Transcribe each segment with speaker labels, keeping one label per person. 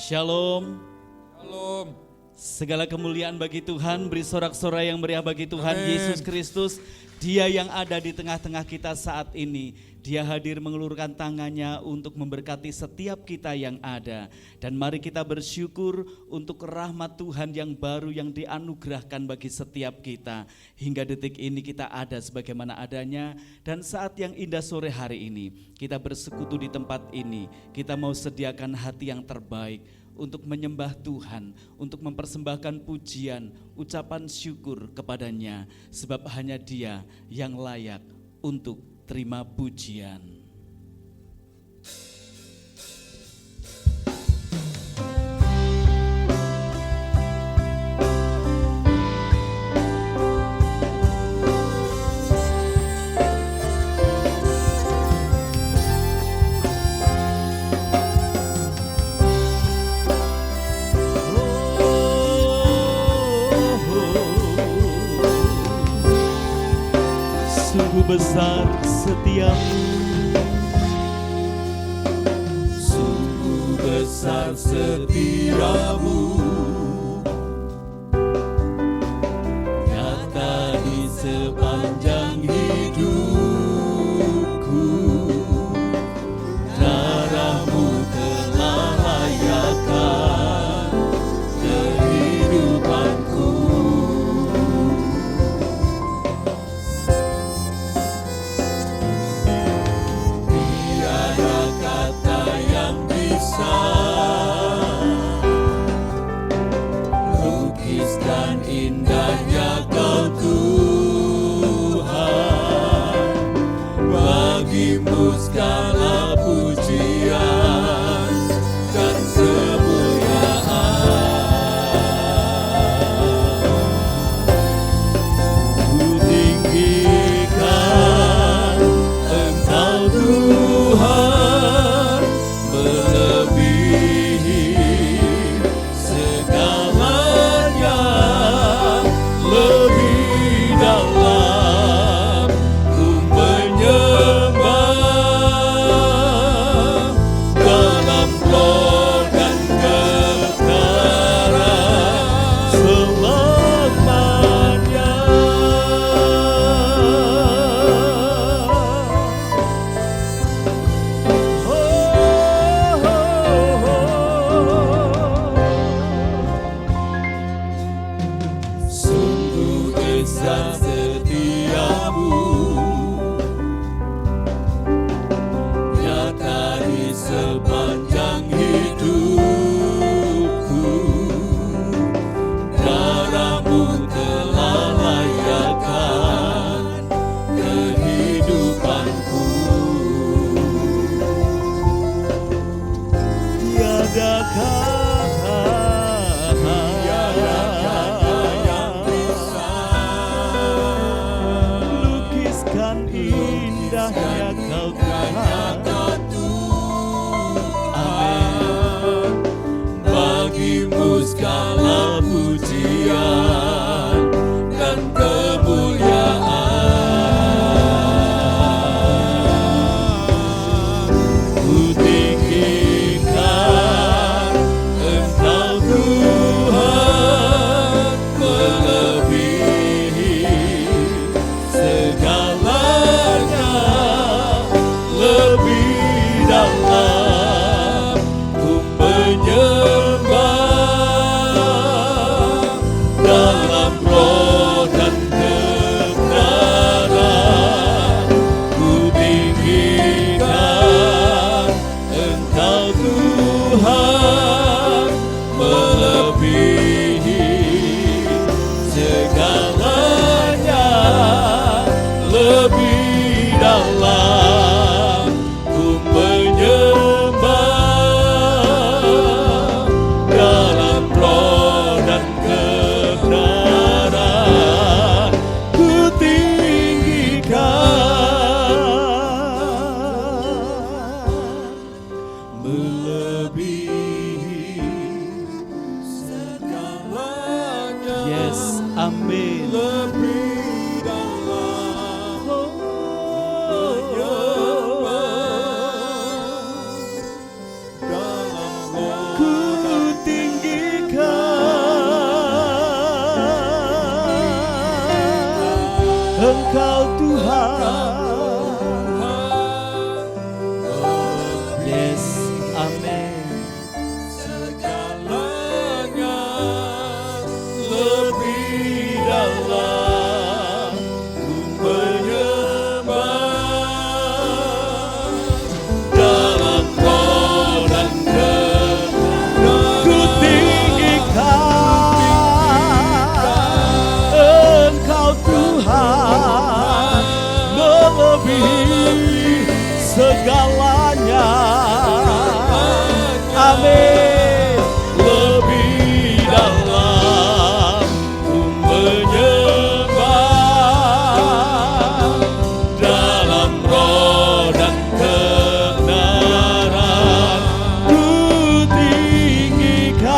Speaker 1: Shalom.
Speaker 2: Shalom.
Speaker 1: Segala kemuliaan bagi Tuhan, beri sorak-sorai yang meriah bagi Tuhan.
Speaker 2: Amen.
Speaker 1: Yesus Kristus, Dia yang ada di tengah-tengah kita saat ini. Dia hadir mengulurkan tangannya untuk memberkati setiap kita yang ada. Dan mari kita bersyukur untuk rahmat Tuhan yang baru yang dianugerahkan bagi setiap kita. Hingga detik ini kita ada sebagaimana adanya. Dan saat yang indah sore hari ini, kita bersekutu di tempat ini. Kita mau sediakan hati yang terbaik untuk menyembah Tuhan, untuk mempersembahkan pujian, ucapan syukur kepadanya. Sebab hanya Dia yang layak untuk terima pujian. Sungguh besar setiamu,
Speaker 2: Sungguh besar setiamu,
Speaker 1: nyata di sepanjang hidupku.
Speaker 2: darahmu telah layakkan kehidupanku. Tiada kata yang bisa lukiskan indahnya Kau Tuhan. Bagimu segala pujian dan kemuliaan. Ku tinggikan Engkau Tuhan, melebihi segalanya, lebih dalam ku menyembah dalam roh dan kebenaran selamanya. Sungguh besar setiamu, nyata di sepanjang hidupku. Darahmu telah layakkan kehidupanku.
Speaker 1: Tiada kata
Speaker 2: yang bisa
Speaker 1: lukiskan indahnya Kau Tuhan.
Speaker 2: Tuhan, bagimu segala pujian dan kemuliaan. Ku tinggikan
Speaker 1: Amin. Lebih dalam ku menyembah, dalam roh dan kebenaran ku tinggikan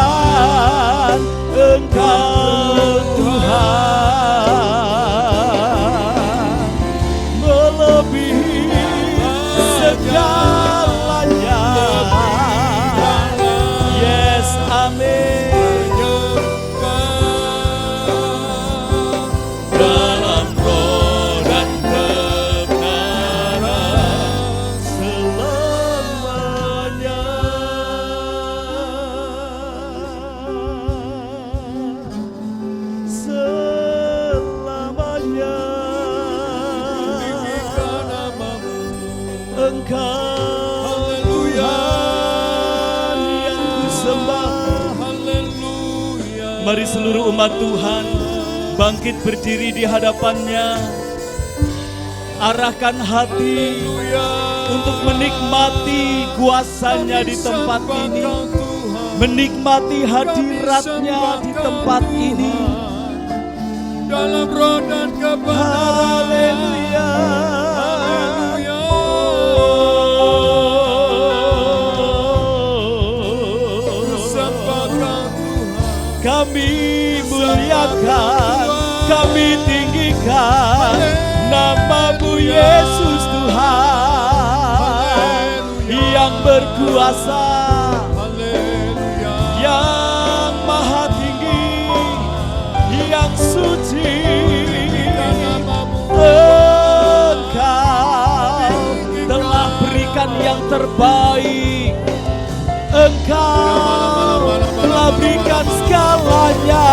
Speaker 1: Engkau Tuhan, melebihi segalanya. Yes, amin. Dalam roh dan kebenaran selamanya. Selamanya Engkau Tuhan yang kusembah. Mari seluruh umat Tuhan bangkit berdiri di hadapannya. Arahkan hati untuk menikmati kuasanya di tempat ini, menikmati hadiratnya di tempat ini.
Speaker 2: Dalam roh dan kebenaran.
Speaker 1: Haleluya. Kami muliakan, kami tinggikan nama-Mu Yesus Tuhan yang berkuasa, yang maha tinggi, yang suci. Engkau telah berikan yang terbaik. Engkau telah berikan segalanya,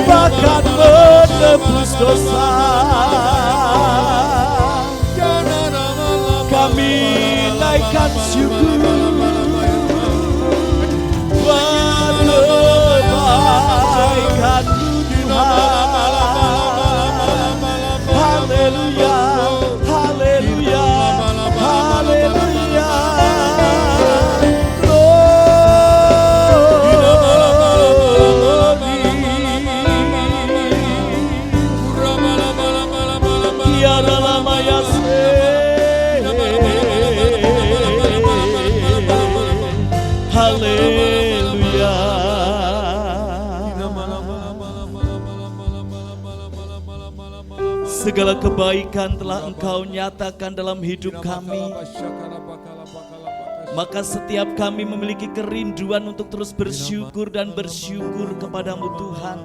Speaker 1: bahkan menebus dosa. Kami naikkan syukur buat kebaikan-Mu Tuhan. Haleluya, haleluya, haleluya. Haleluya. Segala kebaikan telah Engkau nyatakan dalam hidup kami. Maka setiap kami memiliki kerinduan untuk terus bersyukur dan bersyukur kepadamu Tuhan.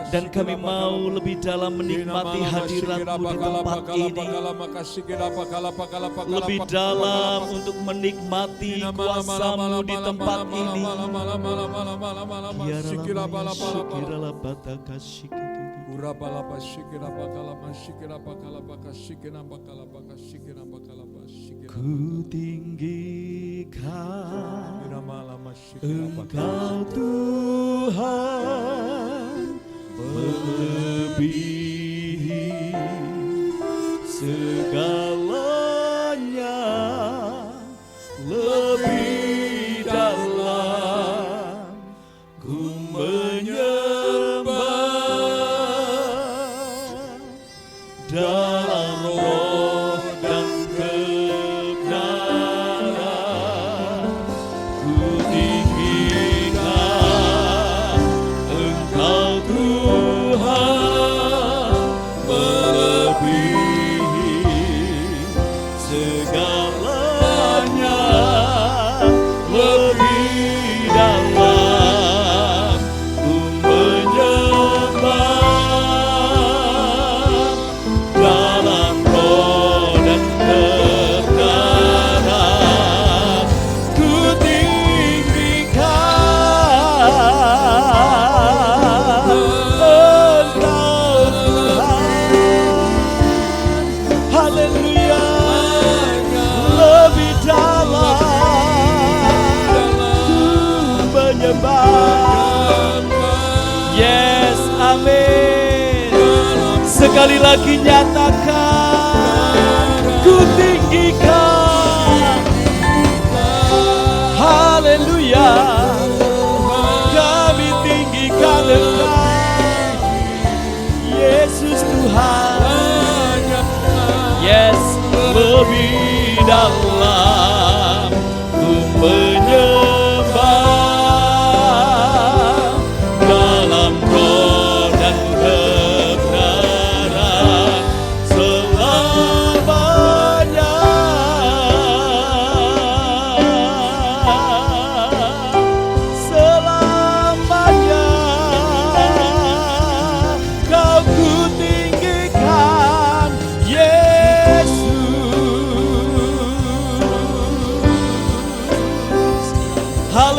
Speaker 1: Dan kami mau lebih dalam menikmati hadirat-Mu di tempat ini, lebih dalam untuk menikmati kuasa-Mu di tempat ini. Ku tinggikan Engkau Tuhan, melebihi segalanya, lebih dalam ku menyembah, dalam roh dan kebenaran ku tinggikan Engkau Tuhan, melebihi segalanya, lebih dalam ku menyembah, dalam roh dan kebenaran ku tinggikan Engkau Tuhan. Haleluya. Lebih dalam ku menyembah. Yes, amin. Sekali lagi nyatakan, ku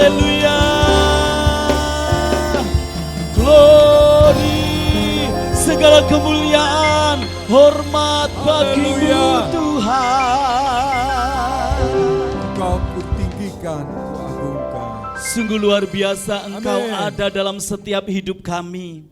Speaker 1: Haleluya. Glory, segala kemuliaan, hormat bagimu Tuhan.
Speaker 2: Engkau kutinggikan, kuagungkan.
Speaker 1: Sungguh luar biasa Engkau
Speaker 2: Amin.
Speaker 1: ada dalam setiap hidup kami.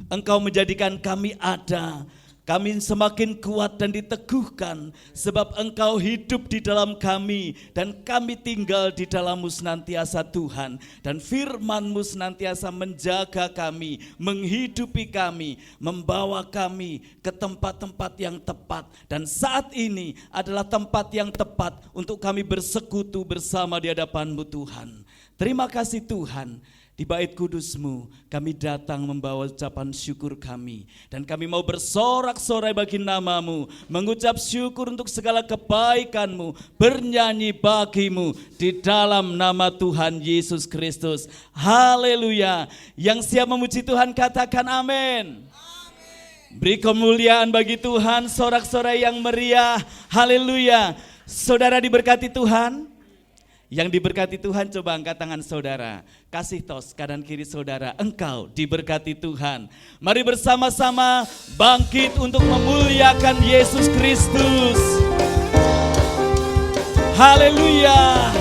Speaker 1: Engkau menjadikan kami ada. Kami semakin kuat dan diteguhkan sebab Engkau hidup di dalam kami dan kami tinggal di dalam-Mu senantiasa Tuhan. Dan firman-Mu senantiasa menjaga kami, menghidupi kami, membawa kami ke tempat-tempat yang tepat. Dan saat ini adalah tempat yang tepat untuk kami bersekutu bersama di hadapan-Mu Tuhan. Terima kasih Tuhan. Di bait kudus-Mu kami datang membawa ucapan syukur kami. Dan kami mau bersorak-sorai bagi nama-Mu, mengucap syukur untuk segala kebaikan-Mu, bernyanyi bagi-Mu di dalam nama Tuhan Yesus Kristus. Haleluya. Yang siap memuji Tuhan katakan amin. Beri kemuliaan bagi Tuhan, sorak-sorai yang meriah. Haleluya. Saudara diberkati Tuhan. Yang diberkati Tuhan coba angkat tangan saudara. Kasih tos kanan kiri saudara. Engkau diberkati Tuhan. Mari bersama-sama bangkit untuk memuliakan Yesus Kristus. Haleluya.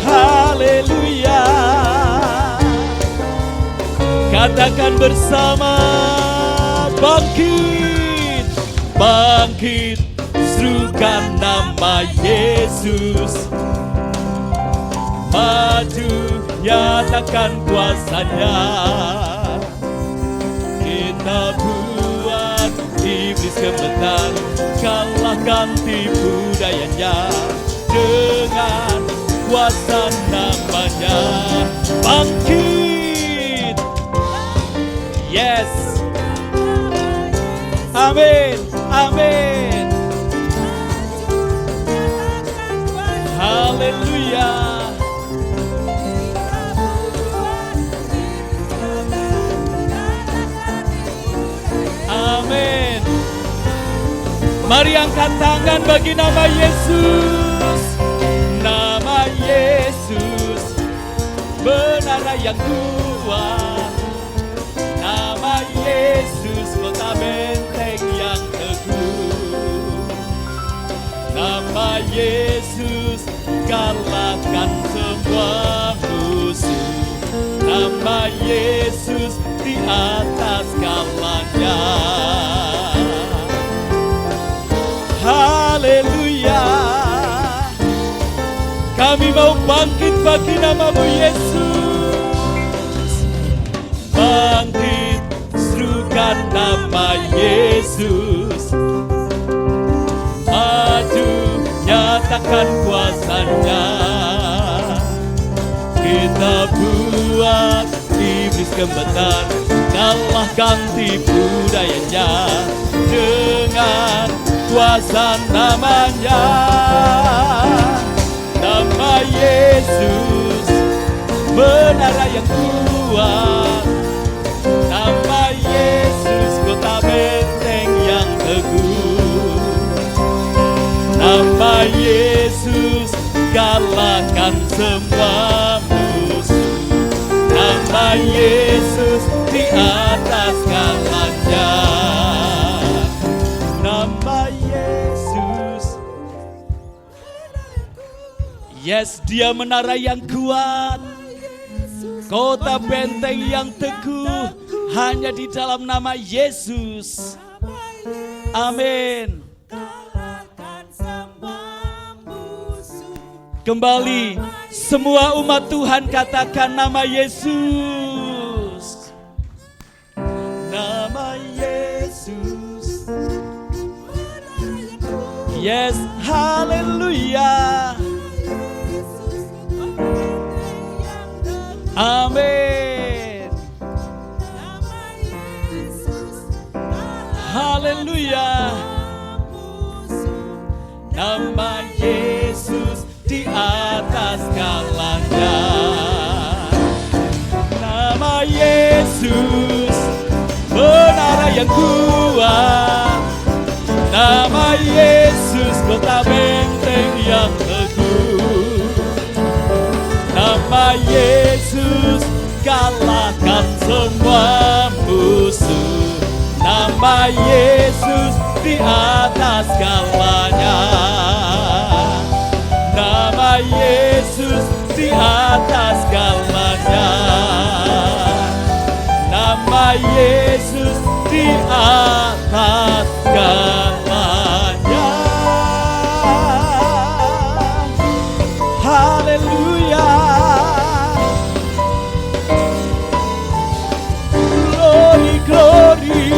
Speaker 1: Haleluya. Katakan bersama, bangkit, bangkit, serukan nama Yesus. Maju, nyatakan kuasanya. Kita buat iblis gemetar, kalahkan tipu dayanya. Dengan kuasa namanya, bangkit. Yes. Amin. Amin. Haleluya. Amin. Mari angkat tangan bagi nama Yesus. Nama Yesus benar yang kuat. Nama Yesus kota benteng yang teguh. Nama Yesus kalahkan semua musuh. Nama Yesus di atas segalanya. Haleluya. Kami mau bangkit bagi nama-Mu Yesus. Bangkit, serukan nama Yesus. Maju, nyatakan kuasanya. Kita buat iblis gemetar, kalahkan tipu dayanya. Dengan kuasa namanya, nama Yesus benar yang kuat. Nama Yesus kota benteng yang teguh. Nama Yesus kalahkan semua musuh. Nama Yesus di atas segalanya. Nama Yesus. Yes, Dia menara yang kuat. Kota benteng yang teguh hanya di dalam nama Yesus. Amin. Kembali semua umat Tuhan katakan nama Yesus. Nama Yesus. Yes, haleluya. Amin. Haleluya. Nama Yesus di atas segalanya. Nama Yesus menara yang kuat, nama Yesus kota benteng yang teguh. Nama Yesus kalahkan semua musuh. Nama Yesus di atas segalanya. Nama Yesus di atas segalanya. Nama Yesus di atas segalanya. Haleluya. Glory, glory.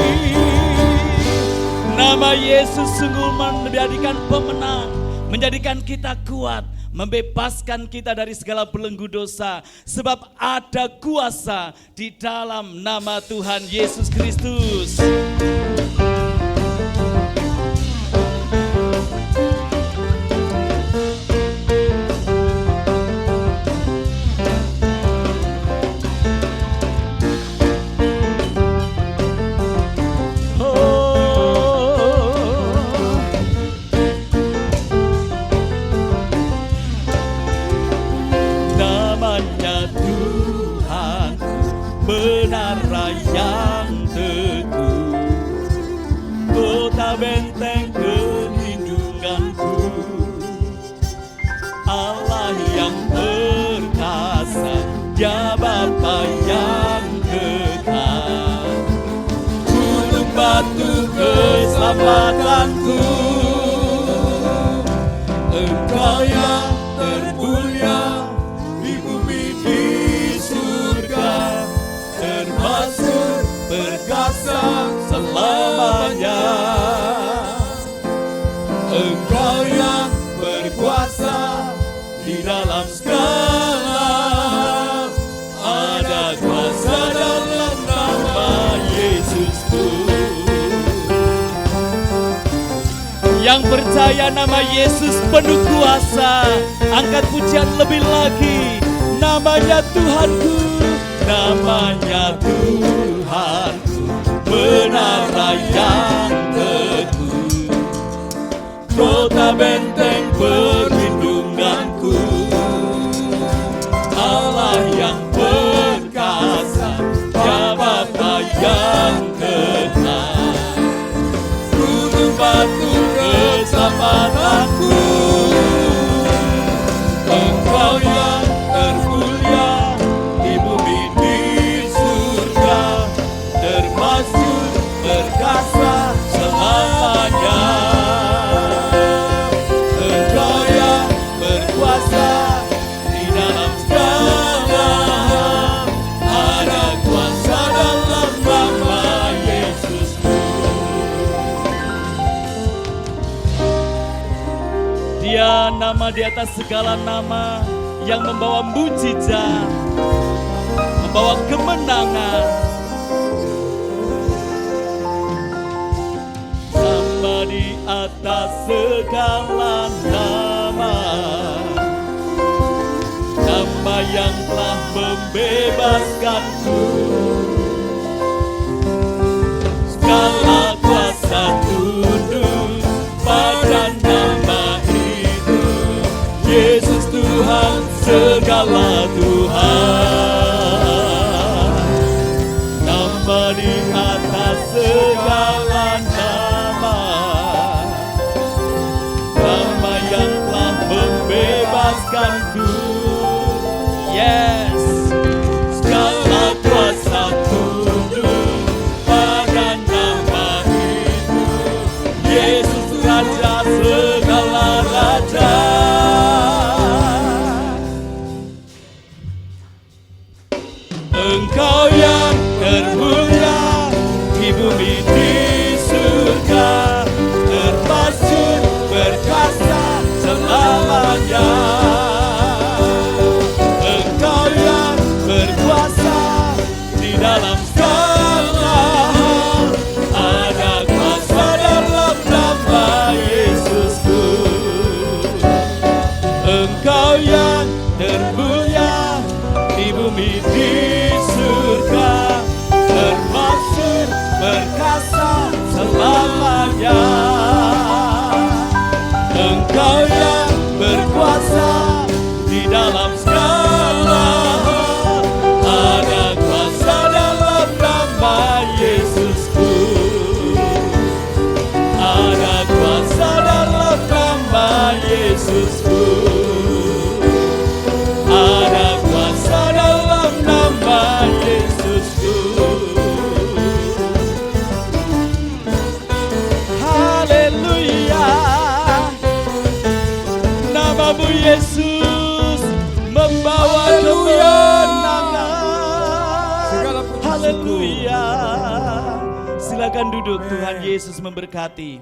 Speaker 1: Nama Yesus sungguh menjadikan pemenang, menjadikan kita kuat, membebaskan kita dari segala belenggu dosa. Sebab ada kuasa di dalam nama Tuhan Yesus Kristus. Menara yang teguh, kota benteng perlindunganku, Allah yang perkasa, Dia Bapa yang kekal, gunung batu keselamatanku, Engkau yang termulia di bumi di surga, termasuk perkasa selamanya. Engkau yang berkuasa di dalam segala, ada kuasa dalam nama Yesusku. Yang percaya nama Yesus penuh kuasa, angkat pujian lebih lagi. Namanya Tuhanku, namanya Tuhanku, menara yang teguh, kota benteng perlindunganku, Allah yang perkasa, Dia Bapa yang kekal, gunung batu keselamatanku, Engkau yang termulia di bumi di surga, termasuk perkasa selamanya. Engkau yang berkuasa di dalam segala, ada kuasa dalam nama Yesusku. Dia nama di atas segala nama, yang membawa mujizat, membawa kemenangan. Nama di atas segala nama, nama yang telah membebaskanku. Segala kuasa tunduk pada nama itu, Yesus Tuhan segala Tuhan. Nama di atas segala nama, nama yang telah membebaskanku. Yes, segala kuasa tunduk pada nama itu, Yesus Raja segala raja. Engkau yang termulia di bumi di surga, termasuk perkasa selamanya. Engkau yang berkuasa di dalam segala, ada kuasa dalam nama Yesusku. Engkau yang termulia di bumi di surga, termasuk berkasa Silakan duduk, Tuhan Yesus memberkati.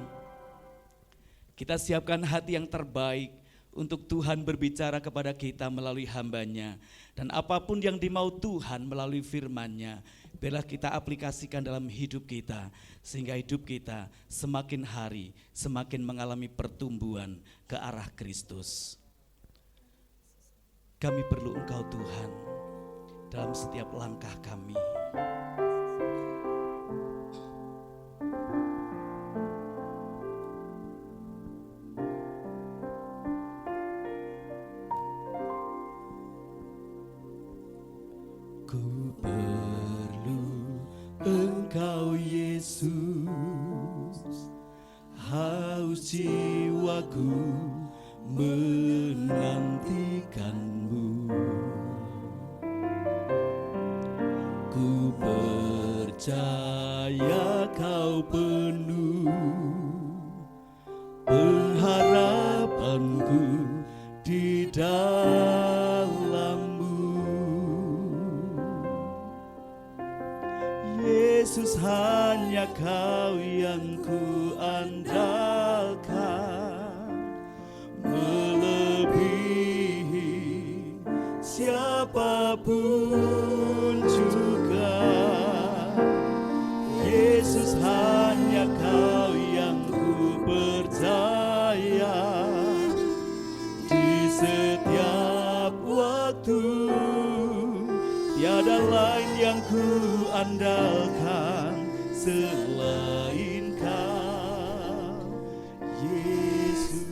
Speaker 1: Kita siapkan hati yang terbaik untuk Tuhan berbicara kepada kita melalui hamba-Nya. Dan apapun yang dimau Tuhan melalui firman-Nya, biarlah kita aplikasikan dalam hidup kita. Sehingga hidup kita semakin hari semakin mengalami pertumbuhan ke arah Kristus. Kami perlu Engkau Tuhan dalam setiap langkah kami. Ku perlu Engkau Yesus, haus jiwaku menantikan-Mu. Ku percaya Kau penuh pengharapanku di dalam-Mu. Yesus, hanya Kau yang ku andalkan, melebihi siapapun juga. Yesus, hanya Kau yang ku percaya di setiap waktu. Tiada lain yang ku andalkan selain Kau, Yesus.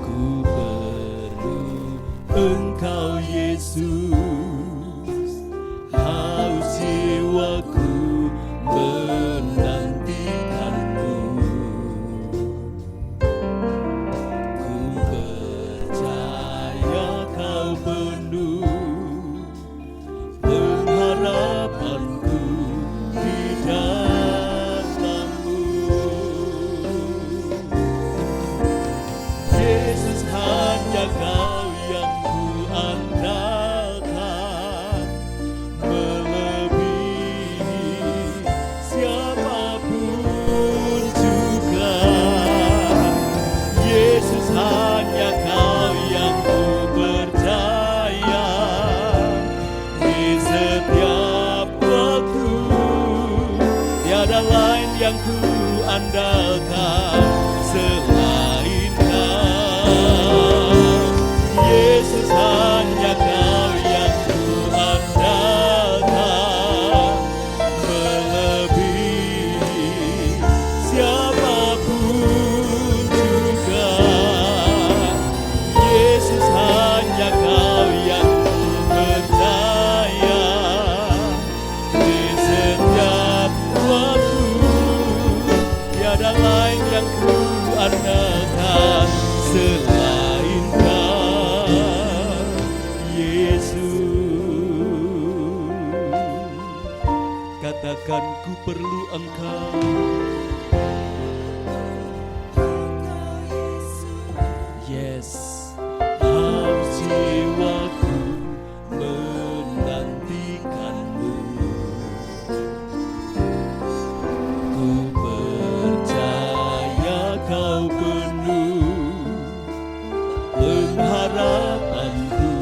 Speaker 1: Ku perlu Engkau Yesus, haus jiwaku menantikan-Mu. Ku percaya Kau penuh pengharapanku di dalam-Mu. Yesus, hanya Kau yang ku andalkan, melebihi siapapun juga. Yesus, hanya Kau yang ku percaya di setiap waktu. Tiada lain yang ku andalkan selain Kau. Yesus, hanya Kau yang ku andalkan, melebihi siapapun juga. Yesus, hanya Kau yang ku percaya di setiap waktu. Tiada lain yang ku andalkan selain Kau, Yesus. Katakan, ku perlu Engkau. Yes, haus jiwaku menantikan-Mu. Ku percaya Kau penuh pengharapanku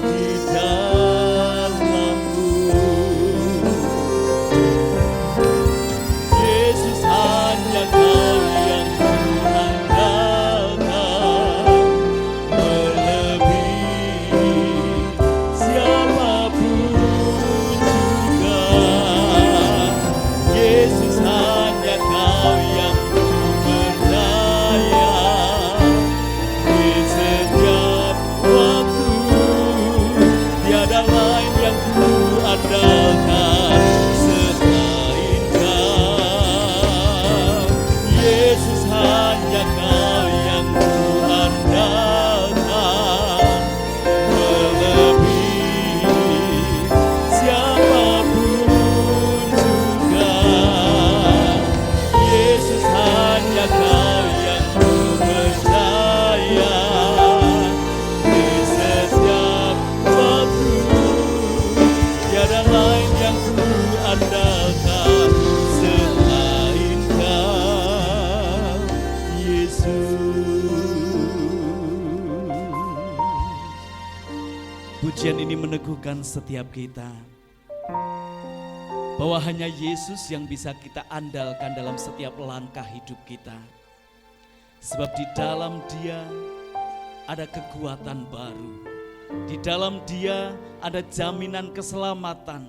Speaker 1: di dalam-Mu. Yesus, hanya Kau yang ku andalkan, Pujian ini meneguhkan setiap kita bahwa hanya Yesus yang bisa kita andalkan dalam setiap langkah hidup kita. Sebab di dalam Dia ada kekuatan baru. Di dalam Dia ada jaminan keselamatan.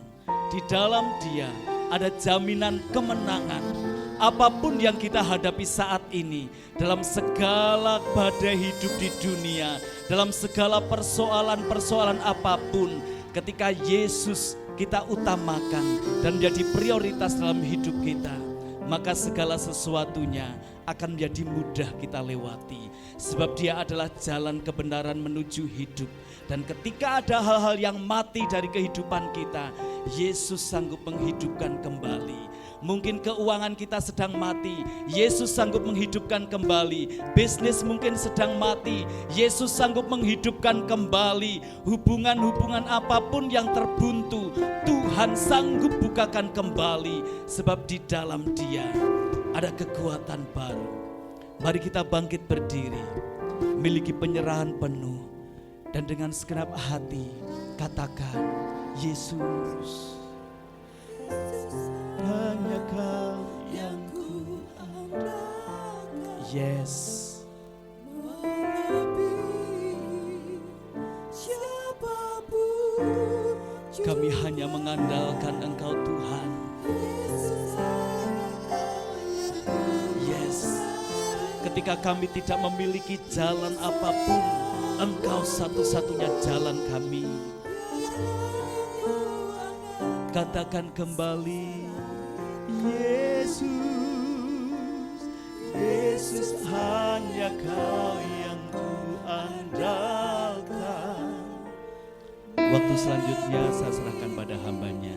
Speaker 1: Di dalam Dia ada jaminan kemenangan. Apapun yang kita hadapi saat ini, dalam segala badai hidup di dunia, dalam segala persoalan-persoalan apapun, ketika Yesus kita utamakan dan menjadi prioritas dalam hidup kita, maka segala sesuatunya akan menjadi mudah kita lewati. Sebab Dia adalah jalan kebenaran menuju hidup. Dan ketika ada hal-hal yang mati dari kehidupan kita, Yesus sanggup menghidupkan kembali. Mungkin keuangan kita sedang mati, Yesus sanggup menghidupkan kembali. Bisnis mungkin sedang mati, Yesus sanggup menghidupkan kembali. Hubungan-hubungan apapun yang terbuntu, Tuhan sanggup bukakan kembali. Sebab di dalam Dia ada kekuatan baru. Mari kita bangkit berdiri, miliki penyerahan penuh, dan dengan segenap hati katakan, Yesus, hanya Kau yang ku andalkan. Yes. Melebihi siapapun, kami hanya mengandalkan Engkau Tuhan. Yes. Ketika kami tidak memiliki jalan apapun, Engkau satu-satunya jalan kami. Katakan kembali, Yesus, Yesus hanya Kau yang ku andalkan. Waktu selanjutnya saya serahkan pada hambanya.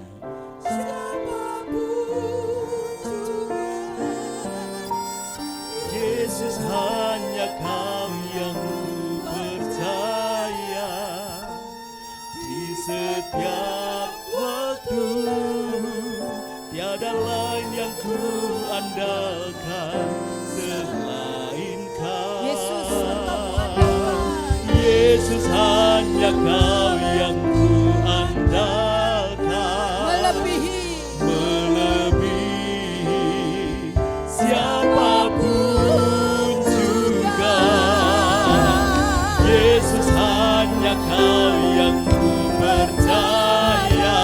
Speaker 1: Yesus hanya Kau yang ku percaya di setiap waktu. Tiada lain yang ku andalkan selain Kau.
Speaker 3: Yesus, Engkau ku andalkan.
Speaker 1: Yesus hanya Kau yang ku andalkan. Melebihi siapapun juga. Yesus hanya Kau yang ku percaya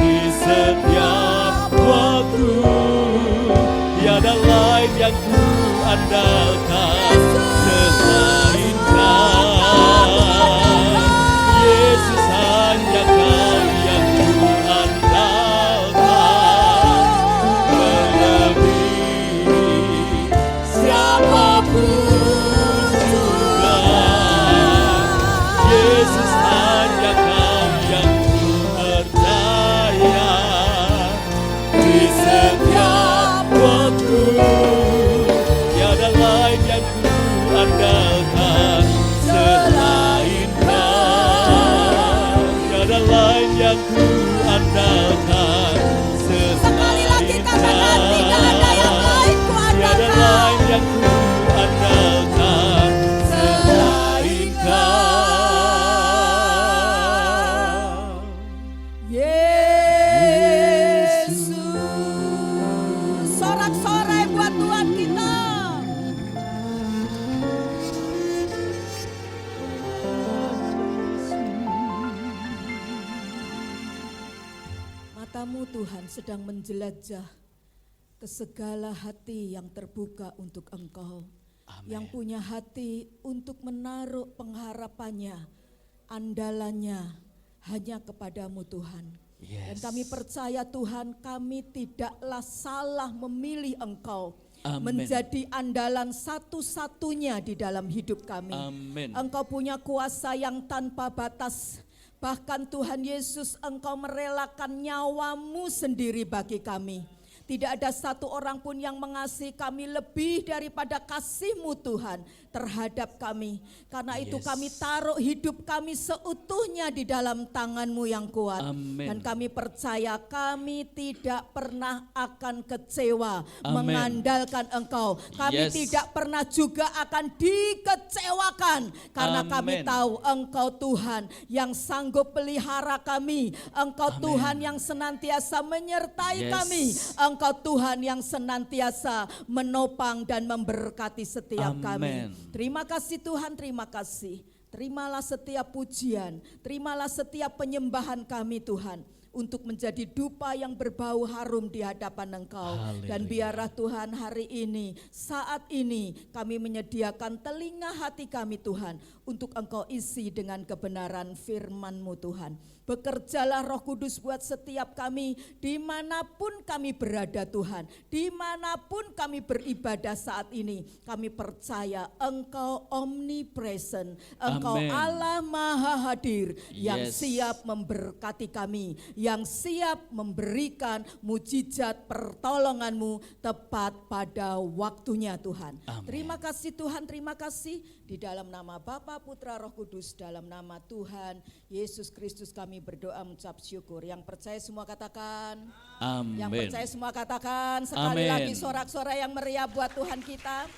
Speaker 1: di setiap waktu. Tiada lain yang ku andalkan selain Kau. Yesus hanya Kau yang ku andalkan. Melebihi siapapun juga. Yesus hanya Kau yang ku percaya di setiap waktu. Tiada lain yang ku andalkan selain Kau. Tiada lain yang ku andalkan
Speaker 3: Sekali lagi
Speaker 1: selain
Speaker 3: katakan,
Speaker 1: Kau.
Speaker 3: tidak ada yang lain ku
Speaker 1: Tiada
Speaker 3: andalkan.
Speaker 1: lain yang ku andalkan selain Kau.
Speaker 3: Yesus, sorak-sorai buat Tuhan kita. Matamu Tuhan sedang menjelajah ke segala hati yang terbuka untuk Engkau.
Speaker 1: Amin.
Speaker 3: Yang punya hati untuk menaruh pengharapannya, andalannya hanya kepadamu Tuhan. Dan
Speaker 1: Yes.
Speaker 3: kami percaya Tuhan, kami tidaklah salah memilih Engkau
Speaker 1: Amin.
Speaker 3: menjadi andalan satu-satunya di dalam hidup kami.
Speaker 1: Amin.
Speaker 3: Engkau punya kuasa yang tanpa batas. Bahkan Tuhan Yesus, Engkau merelakan nyawamu sendiri bagi kami. Tidak ada satu orang pun yang mengasihi kami lebih daripada kasih-Mu Tuhan. terhadap kami. Karena itu
Speaker 1: Yes.
Speaker 3: kami taruh hidup kami seutuhnya di dalam tangan-Mu yang kuat.
Speaker 1: Amin.
Speaker 3: Dan kami percaya kami tidak pernah akan kecewa
Speaker 1: Amin.
Speaker 3: mengandalkan Engkau. Kami
Speaker 1: Yes.
Speaker 3: tidak pernah juga akan dikecewakan. Karena kami
Speaker 1: Amin.
Speaker 3: tahu Engkau Tuhan yang sanggup pelihara kami. Engkau
Speaker 1: Amin.
Speaker 3: Tuhan yang senantiasa menyertai
Speaker 1: Yes.
Speaker 3: kami. Engkau Tuhan yang senantiasa menopang dan memberkati setiap kami.
Speaker 1: Amin.
Speaker 3: Terima kasih Tuhan, terima kasih. Terimalah setiap pujian, terimalah setiap penyembahan kami Tuhan. Untuk menjadi dupa yang berbau harum di hadapan Engkau. Dan
Speaker 1: Haleluya.
Speaker 3: biarlah Tuhan hari ini, saat ini kami menyediakan telinga hati kami Tuhan. Untuk Engkau isi dengan kebenaran firman-Mu Tuhan. Bekerjalah Roh Kudus buat setiap kami dimanapun kami berada Tuhan. Dimanapun kami beribadah saat ini. Kami percaya Engkau omnipresent. Engkau
Speaker 1: Amin.
Speaker 3: Allah Maha Hadir yang
Speaker 1: Yes.
Speaker 3: siap memberkati kami. Yang siap memberikan mujizat pertolongan-Mu tepat pada waktunya Tuhan.
Speaker 1: Amin.
Speaker 3: Terima kasih Tuhan, terima kasih. Di dalam nama Bapa, Putra, Roh Kudus, dalam nama Tuhan Yesus Kristus kami berdoa mengucap syukur. Yang percaya semua katakan. Yang
Speaker 1: Amin.
Speaker 3: percaya semua katakan. Sekali
Speaker 1: Amin.
Speaker 3: lagi sorak-sorai yang meriah buat Tuhan kita.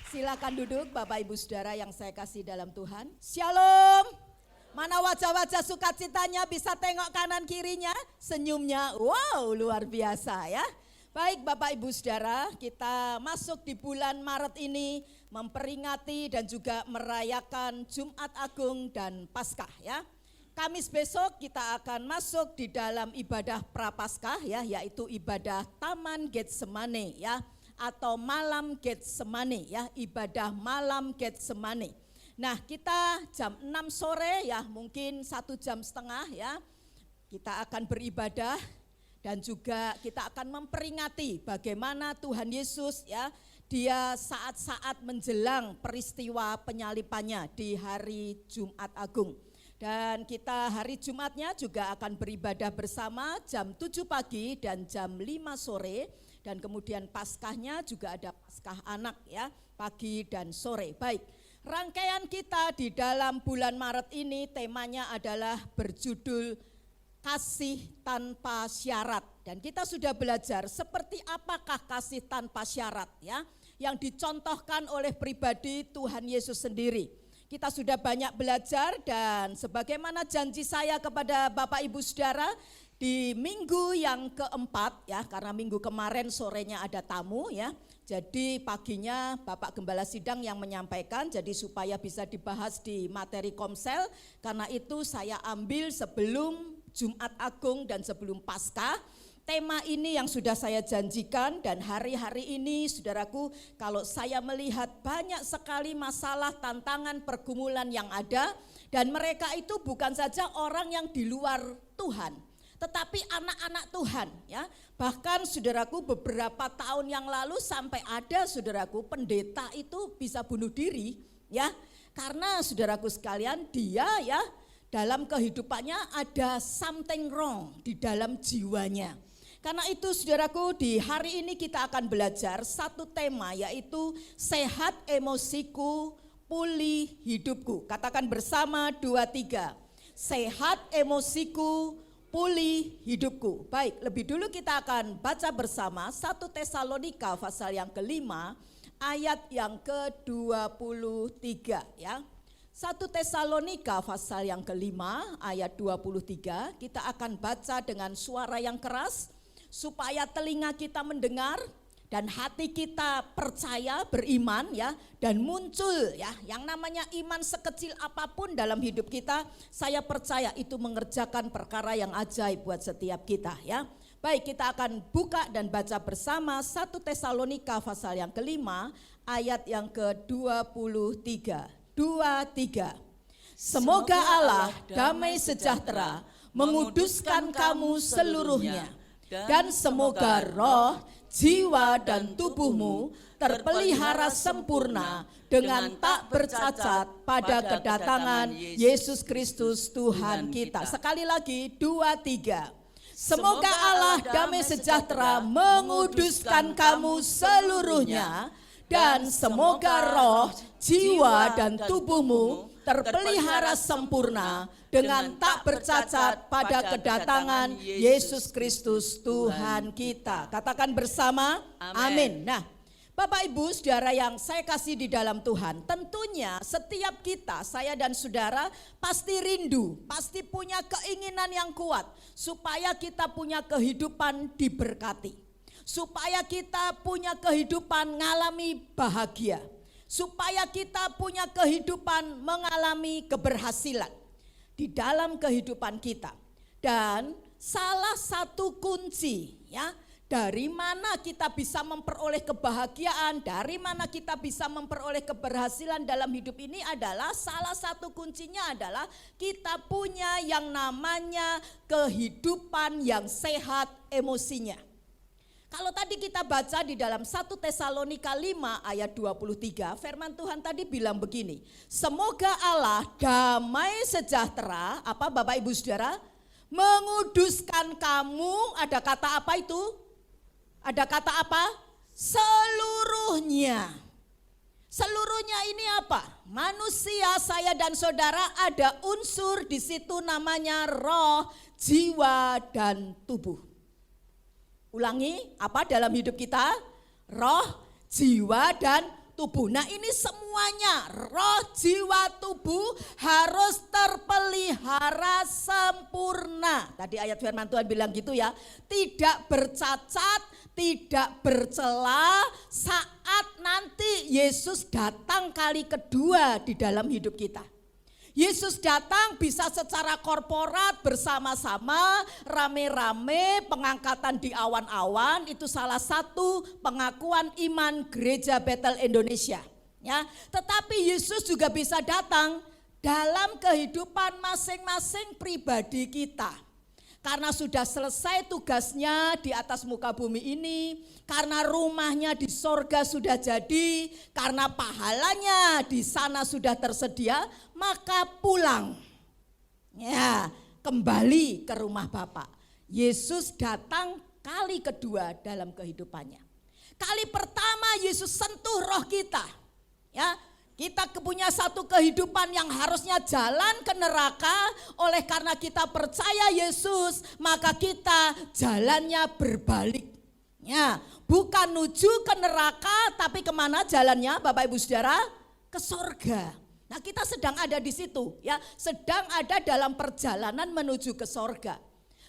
Speaker 3: Silakan duduk Bapak Ibu Saudara yang saya kasih dalam Tuhan. Shalom. Mana wajah-wajah sukacitanya, bisa tengok kanan kirinya, senyumnya, wow luar biasa ya. Baik Bapak Ibu Saudara, kita masuk di bulan Maret ini memperingati dan juga merayakan Jumat Agung dan Paskah ya. Kamis besok kita akan masuk di dalam ibadah Prapaskah ya, yaitu ibadah Taman Getsemane ya, atau Malam Getsemane ya, ibadah Malam Getsemane. Nah kita jam 6 sore ya, mungkin 1,5 jam ya, kita akan beribadah dan juga kita akan memperingati bagaimana Tuhan Yesus ya, dia saat-saat menjelang peristiwa penyalipannya di hari Jumat Agung. Dan kita hari Jumatnya juga akan beribadah bersama jam 7 pagi dan jam 5 sore. Dan kemudian Paskahnya juga ada Paskah anak ya, pagi dan sore. Baik. Rangkaian kita di dalam bulan Maret ini temanya adalah berjudul kasih tanpa syarat. Dan kita sudah belajar seperti apakah kasih tanpa syarat ya, yang dicontohkan oleh pribadi Tuhan Yesus sendiri. Kita sudah banyak belajar dan sebagaimana janji saya kepada Bapak Ibu Saudara di minggu yang keempat ya, karena minggu kemarin sorenya ada tamu ya. Jadi paginya Bapak Gembala Sidang yang menyampaikan, jadi supaya bisa dibahas di materi komsel, karena itu saya ambil sebelum Jumat Agung dan sebelum Paskah. Tema ini yang sudah saya janjikan dan hari-hari ini saudaraku, kalau saya melihat banyak sekali masalah, tantangan, pergumulan yang ada, dan mereka itu bukan saja orang yang di luar Tuhan, tetapi anak-anak Tuhan ya. Bahkan saudaraku beberapa tahun yang lalu sampai ada saudaraku pendeta itu bisa bunuh diri ya. Karena saudaraku sekalian dia ya dalam kehidupannya ada something wrong di dalam jiwanya. Karena itu saudaraku di hari ini kita akan belajar satu tema yaitu sehat emosiku, pulih hidupku. Katakan bersama 2, 3. Sehat emosiku, pulih hidupku. Baik, lebih dulu kita akan baca bersama 1 Tesalonika pasal yang ke-5 ayat yang ke-23 ya. 1 Tesalonika pasal yang ke-5 ayat 23, kita akan baca dengan suara yang keras supaya telinga kita mendengar dan hati kita percaya, beriman ya, dan muncul ya, yang namanya iman sekecil apapun dalam hidup kita, saya percaya itu mengerjakan perkara yang ajaib buat setiap kita ya. Baik, kita akan buka dan baca bersama 1 Tesalonika pasal yang ke-5 ayat yang ke-23. 2, 3. Semoga Allah damai sejahtera menguduskan kamu seluruhnya, dan semoga roh, jiwa dan tubuhmu terpelihara sempurna dengan tak bercacat pada kedatangan Yesus Kristus Tuhan kita. Sekali lagi 2, 3. Semoga Allah damai sejahtera menguduskan kamu seluruhnya, dan semoga roh, jiwa, dan tubuhmu terpelihara sempurna dengan tak bercacat pada kedatangan Yesus Kristus Tuhan kita. Katakan bersama, amin. Nah, Bapak Ibu Saudara yang saya kasih di dalam Tuhan, tentunya setiap kita, saya dan saudara pasti rindu, pasti punya keinginan yang kuat supaya kita punya kehidupan diberkati, supaya kita punya kehidupan mengalami bahagia, supaya kita punya kehidupan mengalami keberhasilan di dalam kehidupan kita. Dan salah satu kunci ya, dari mana kita bisa memperoleh kebahagiaan, dari mana kita bisa memperoleh keberhasilan dalam hidup ini adalah salah satu kuncinya adalah kita punya yang namanya kehidupan yang sehat emosinya. Kalau tadi kita baca di dalam 1 Tesalonika 5 ayat 23, firman Tuhan tadi bilang begini, semoga Allah damai sejahtera, apa Bapak Ibu Saudara, menguduskan kamu, ada kata apa itu? Ada kata apa? Seluruhnya. Seluruhnya ini apa? Manusia, saya dan saudara ada unsur di situ namanya roh, jiwa, dan tubuh. Ulangi, apa dalam hidup kita? Roh, jiwa, dan tubuh. Nah ini semuanya, roh, jiwa, tubuh harus terpelihara sempurna. Tadi ayat firman Tuhan bilang gitu ya, tidak bercacat, tidak bercela saat nanti Yesus datang kali kedua di dalam hidup kita. Yesus datang bisa secara korporat bersama-sama, rame-rame, pengangkatan di awan-awan, itu salah satu pengakuan iman Gereja Bethel Indonesia. Ya, tetapi Yesus juga bisa datang dalam kehidupan masing-masing pribadi kita. Karena sudah selesai tugasnya di atas muka bumi ini, karena rumahnya di sorga sudah jadi, karena pahalanya di sana sudah tersedia, maka pulang. Ya, kembali ke rumah Bapa. Yesus datang kali kedua dalam kehidupannya. Kali pertama Yesus sentuh roh kita. Ya, kita punya satu kehidupan yang harusnya jalan ke neraka, oleh karena kita percaya Yesus, maka kita jalannya berbalik. Ya, bukan menuju ke neraka, tapi kemana jalannya Bapak Ibu Saudara? Ke sorga. Nah kita sedang ada di situ, ya, sedang ada dalam perjalanan menuju ke sorga.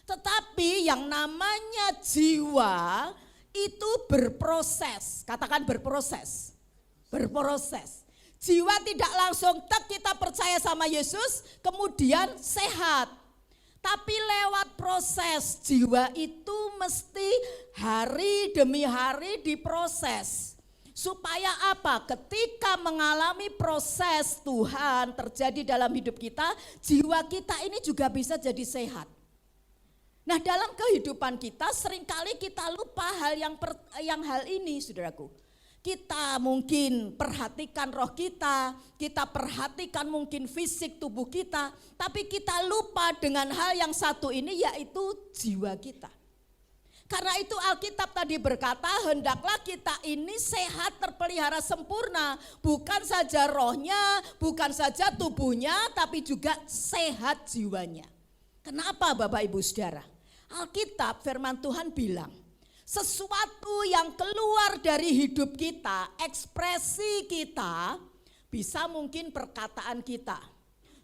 Speaker 3: Tetapi yang namanya jiwa itu berproses, katakan berproses, berproses. Jiwa tidak langsung kita percaya sama Yesus kemudian sehat. Tapi lewat proses jiwa itu mesti hari demi hari diproses. Supaya apa? Ketika mengalami proses Tuhan terjadi dalam hidup kita, jiwa kita ini juga bisa jadi sehat. Nah dalam kehidupan kita seringkali kita lupa hal ini saudaraku. Kita mungkin perhatikan roh kita perhatikan mungkin fisik tubuh kita, tapi kita lupa dengan hal yang satu ini yaitu jiwa kita. Karena itu Alkitab tadi berkata hendaklah kita ini sehat terpelihara sempurna, bukan saja rohnya, bukan saja tubuhnya, tapi juga sehat jiwanya. Kenapa Bapak Ibu Saudara? Alkitab firman Tuhan bilang, sesuatu yang keluar dari hidup kita, ekspresi kita, bisa mungkin perkataan kita,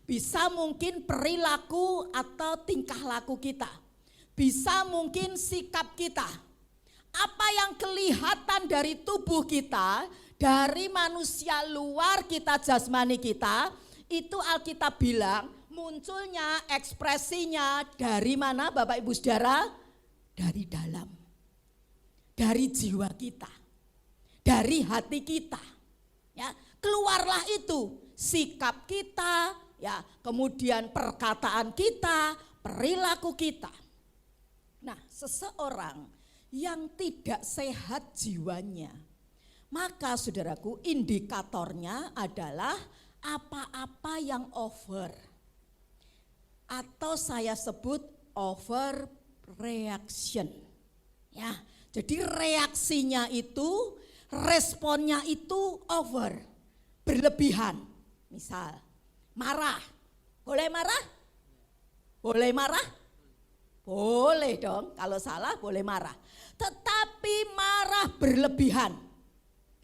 Speaker 3: bisa mungkin perilaku atau tingkah laku kita, bisa mungkin sikap kita. Apa yang kelihatan dari tubuh kita, dari manusia luar kita, jasmani kita, itu Alkitab bilang munculnya ekspresinya dari mana Bapak Ibu Saudara? Dari dalam. Dari jiwa kita, dari hati kita, ya keluarlah itu sikap kita, ya kemudian perkataan kita, perilaku kita. Nah, seseorang yang tidak sehat jiwanya, maka saudaraku indikatornya adalah apa-apa yang over, atau saya sebut overreaction, ya. Jadi reaksinya itu responnya itu over, berlebihan. Misal, marah. Boleh marah? Boleh marah? Boleh dong, kalau salah boleh marah. Tetapi marah berlebihan,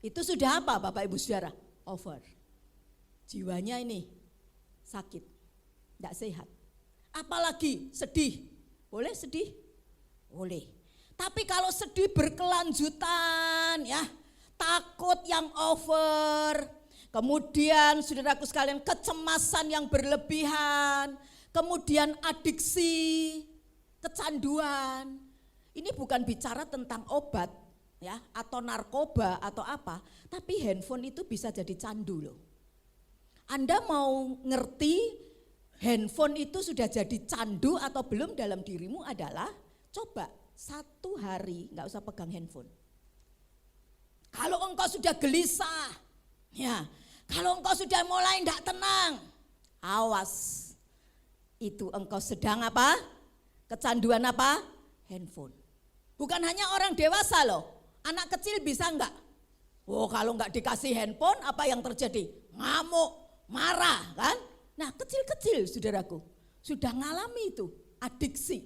Speaker 3: itu sudah apa Bapak Ibu Saudara? Over. Jiwanya ini sakit, tidak sehat. Apalagi sedih, boleh sedih? Boleh. Tapi kalau sedih berkelanjutan ya, takut yang over, kemudian saudaraku sekalian kecemasan yang berlebihan, kemudian adiksi, kecanduan. Ini bukan bicara tentang obat ya atau narkoba atau apa, tapi handphone itu bisa jadi candu loh. Anda mau ngerti handphone itu sudah jadi candu atau belum dalam dirimu adalah coba 1 hari nggak usah pegang handphone. Kalau engkau sudah gelisah, ya, kalau engkau sudah mulai tidak tenang, awas, itu engkau sedang apa? Kecanduan apa? Handphone. Bukan hanya orang dewasa loh, anak kecil bisa enggak? Oh kalau enggak dikasih handphone apa yang terjadi? Ngamuk, marah kan? Nah kecil-kecil saudaraku sudah ngalami itu adiksi.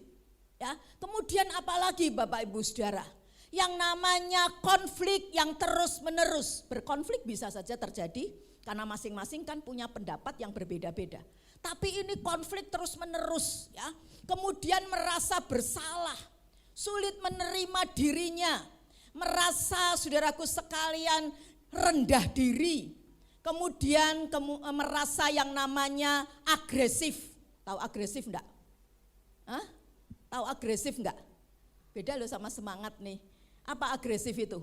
Speaker 3: Ya, kemudian apalagi Bapak Ibu Saudara, yang namanya konflik yang terus menerus. Berkonflik bisa saja terjadi karena masing-masing kan punya pendapat yang berbeda-beda. Tapi ini konflik terus menerus ya. Kemudian merasa bersalah, sulit menerima dirinya, merasa saudaraku sekalian rendah diri. Kemudian merasa yang namanya agresif. Tahu agresif enggak? Hah? Tahu agresif enggak? Beda loh sama semangat nih. Apa agresif itu?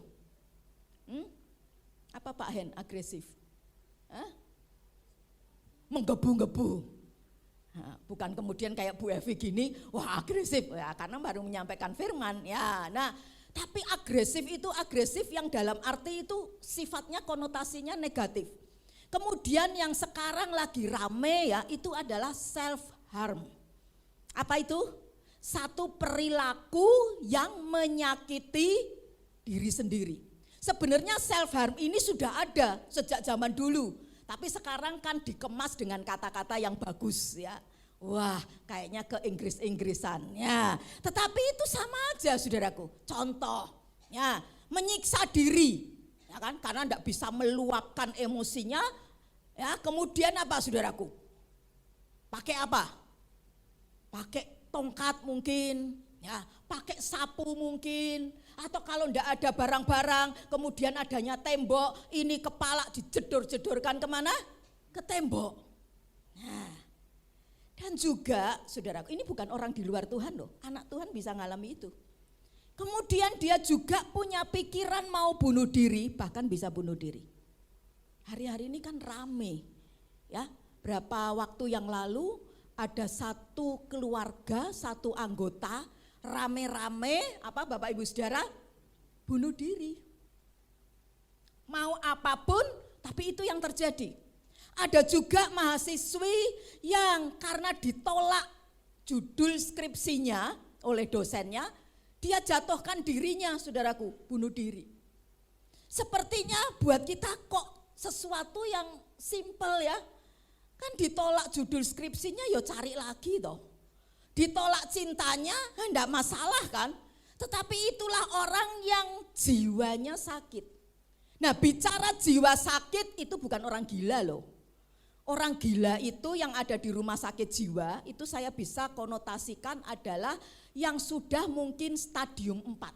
Speaker 3: Apa Pak Hen agresif? Hah? Menggebu-gebu. Nah, bukan kemudian kayak Bu Evi gini, wah agresif ya karena baru menyampaikan firman ya. Nah, tapi agresif itu agresif yang dalam arti itu sifatnya konotasinya negatif. Kemudian yang sekarang lagi rame ya itu adalah self harm. Apa itu? Satu perilaku yang menyakiti diri sendiri. Sebenarnya self harm ini sudah ada sejak zaman dulu, tapi sekarang kan dikemas dengan kata-kata yang bagus ya. Wah, kayaknya ke Inggris-Inggrisan ya. Tetapi itu sama aja saudaraku. Contoh, ya, menyiksa diri, ya kan? Karena enggak bisa meluapkan emosinya. Ya, kemudian apa saudaraku? Pakai apa? Pakai tongkat mungkin, ya, pakai sapu mungkin, atau kalau enggak ada barang-barang, kemudian adanya tembok, ini kepala dijedor-jedorkan kemana? Ke tembok. Nah, dan juga saudaraku, ini bukan orang di luar Tuhan loh, anak Tuhan bisa ngalami itu. Kemudian dia juga punya pikiran mau bunuh diri, bahkan bisa bunuh diri. Hari-hari ini kan rame, ya. Berapa waktu yang lalu ada satu keluarga, satu anggota rame-rame, apa Bapak Ibu Saudara, bunuh diri. Mau apapun, tapi itu yang terjadi. Ada juga mahasiswi yang karena ditolak judul skripsinya oleh dosennya, dia jatuhkan dirinya, saudaraku, bunuh diri. Sepertinya buat kita kok sesuatu yang simpel ya, kan ditolak judul skripsinya ya cari lagi toh. Ditolak cintanya enggak masalah kan, tetapi itulah orang yang jiwanya sakit. Nah bicara jiwa sakit itu bukan orang gila loh. Orang gila itu yang ada di rumah sakit jiwa itu saya bisa konotasikan adalah yang sudah mungkin stadium 4.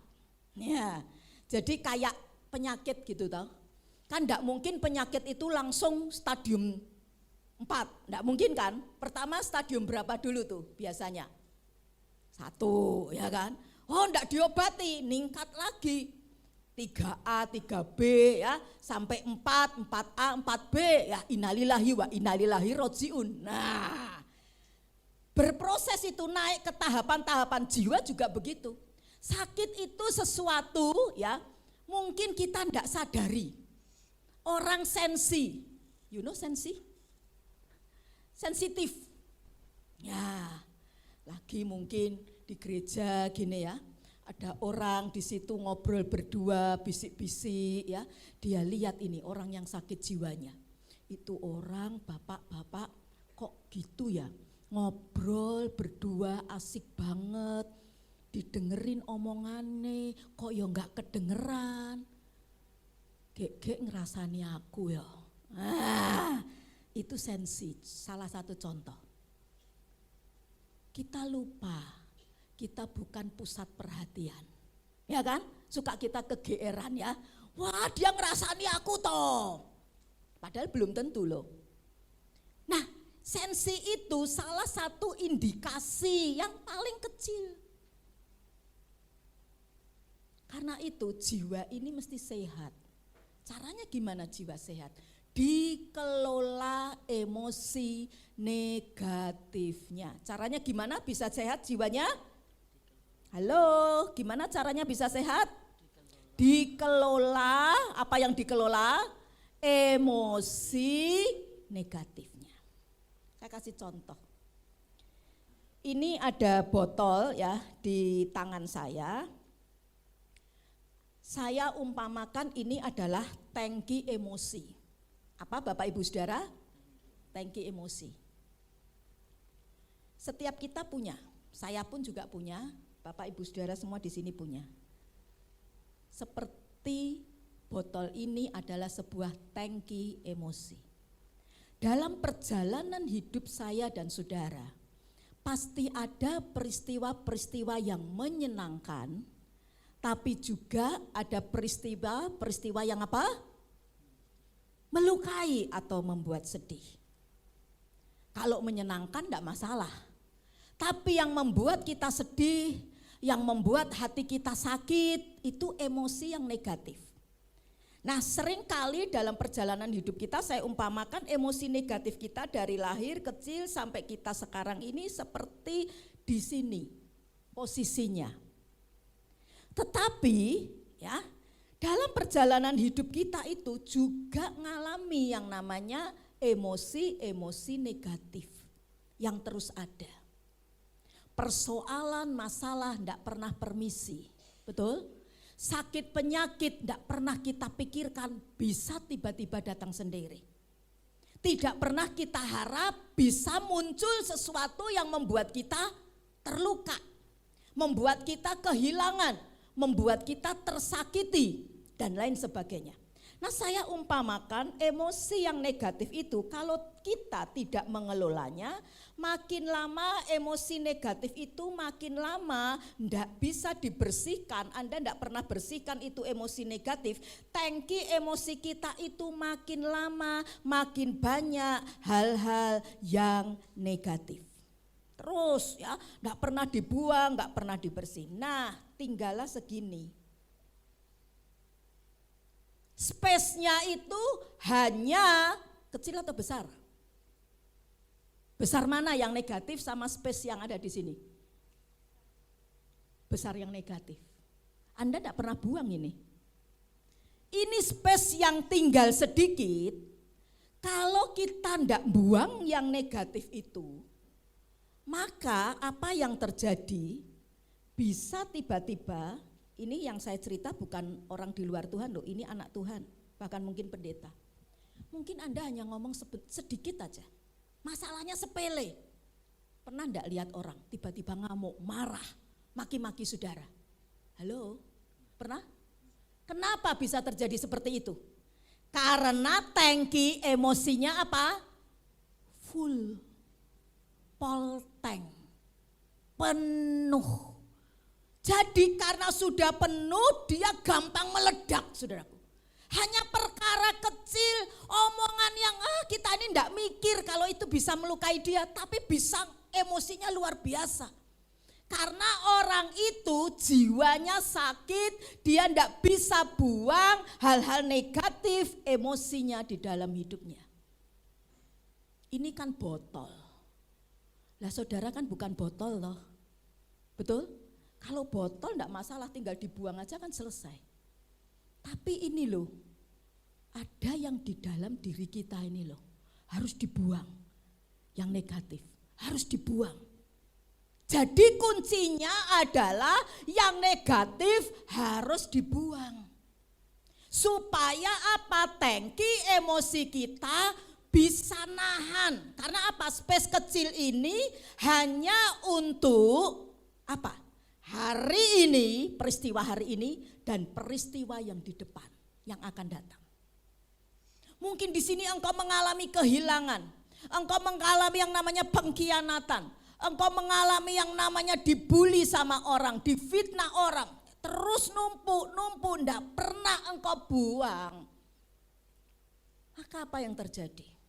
Speaker 3: Ya, jadi kayak penyakit gitu toh. Kan enggak mungkin penyakit itu langsung stadium 4, enggak mungkin kan? Pertama stadium berapa dulu tuh biasanya? 1 ya kan? Oh enggak diobati, ningkat lagi. 3A, 3B ya, sampai 4, 4A, 4B ya, innalillahi wa innalillahi rojiun. Nah, berproses itu naik ke tahapan-tahapan jiwa juga begitu. Sakit itu sesuatu ya, mungkin kita enggak sadari. Orang sensi, you know sensi? Sensitif. Ya, lagi mungkin di gereja gini ya, Ada orang di situ ngobrol berdua, bisik-bisik ya. Dia lihat ini orang yang sakit jiwanya. Itu orang bapak-bapak kok gitu ya. Ngobrol berdua asik banget. Didengerin omongannya kok ya enggak kedengeran. Gek ngerasani aku ya. Itu sensi, salah satu contoh. Kita lupa. Kita bukan pusat perhatian, ya kan? Suka kita kegeeran ya, wah dia ngerasani aku toh. Padahal belum tentu loh. Nah, sensi itu salah satu indikasi yang paling kecil. Karena itu jiwa ini mesti sehat. Caranya gimana jiwa sehat? Dikelola emosi negatifnya. Caranya gimana bisa sehat jiwanya? Halo, gimana caranya bisa sehat? Dikelola, apa yang dikelola? Emosi negatifnya. Saya kasih contoh. Ini ada botol ya di tangan saya. Saya umpamakan ini adalah tangki emosi. Apa Bapak Ibu Saudara? Tangki emosi. Setiap kita punya, saya pun juga punya. Bapak Ibu Saudara semua di sini punya. Seperti botol ini adalah sebuah tangki emosi. Dalam perjalanan hidup saya dan saudara, pasti ada peristiwa-peristiwa yang menyenangkan, tapi juga ada peristiwa-peristiwa yang apa? Melukai atau membuat sedih. Kalau menyenangkan tidak masalah. Tapi yang membuat kita sedih, yang membuat hati kita sakit, itu emosi yang negatif. Nah, seringkali dalam perjalanan hidup kita saya umpamakan emosi negatif kita dari lahir kecil sampai kita sekarang ini seperti di sini posisinya. Tetapi ya, dalam perjalanan hidup kita itu juga mengalami yang namanya emosi-emosi negatif yang terus ada. Persoalan, masalah tidak pernah permisi, betul? Sakit penyakit tidak pernah kita pikirkan bisa tiba-tiba datang sendiri. Tidak pernah kita harap bisa muncul sesuatu yang membuat kita terluka, membuat kita kehilangan, membuat kita tersakiti dan lain sebagainya. Nah, saya umpamakan emosi yang negatif itu kalau kita tidak mengelolanya, makin lama emosi negatif itu makin lama tidak bisa dibersihkan. Anda tidak pernah bersihkan itu emosi negatif. Tangki emosi kita itu makin lama makin banyak hal-hal yang negatif. Terus ya, tidak pernah dibuang, tidak pernah dibersih. Nah, tinggallah segini. Space-nya itu hanya kecil atau besar? Besar mana yang negatif sama space yang ada di sini? Besar yang negatif. Anda tidak pernah buang ini. Ini space yang tinggal sedikit. Kalau kita tidak buang yang negatif itu, maka apa yang terjadi bisa tiba-tiba. Ini yang saya cerita bukan orang di luar Tuhan loh, ini anak Tuhan, bahkan mungkin pendeta. Mungkin Anda hanya ngomong sedikit aja, masalahnya sepele. Pernah enggak lihat orang tiba-tiba ngamuk, marah, maki-maki saudara? Halo, pernah? Kenapa bisa terjadi seperti itu? Karena tangki emosinya apa? Full, tank, penuh. Jadi karena sudah penuh dia gampang meledak saudaraku. Hanya perkara kecil, omongan yang kita ini enggak mikir kalau itu bisa melukai dia. Tapi bisa emosinya luar biasa. Karena orang itu jiwanya sakit, dia enggak bisa buang hal-hal negatif emosinya di dalam hidupnya. Ini kan botol. Lah saudara kan bukan botol loh, betul? Kalau botol enggak masalah, tinggal dibuang aja kan selesai. Tapi ini loh, ada yang di dalam diri kita ini loh, harus dibuang. Yang negatif, harus dibuang. Jadi kuncinya adalah yang negatif harus dibuang. Supaya apa? Tangki emosi kita bisa nahan. Karena apa? Space kecil ini hanya untuk apa? Hari ini, peristiwa hari ini dan peristiwa yang di depan yang akan datang. Mungkin di sini engkau mengalami kehilangan, engkau mengalami yang namanya pengkhianatan, engkau mengalami yang namanya dibully sama orang, difitnah orang, terus numpuk, ndak pernah engkau buang. Maka apa yang terjadi?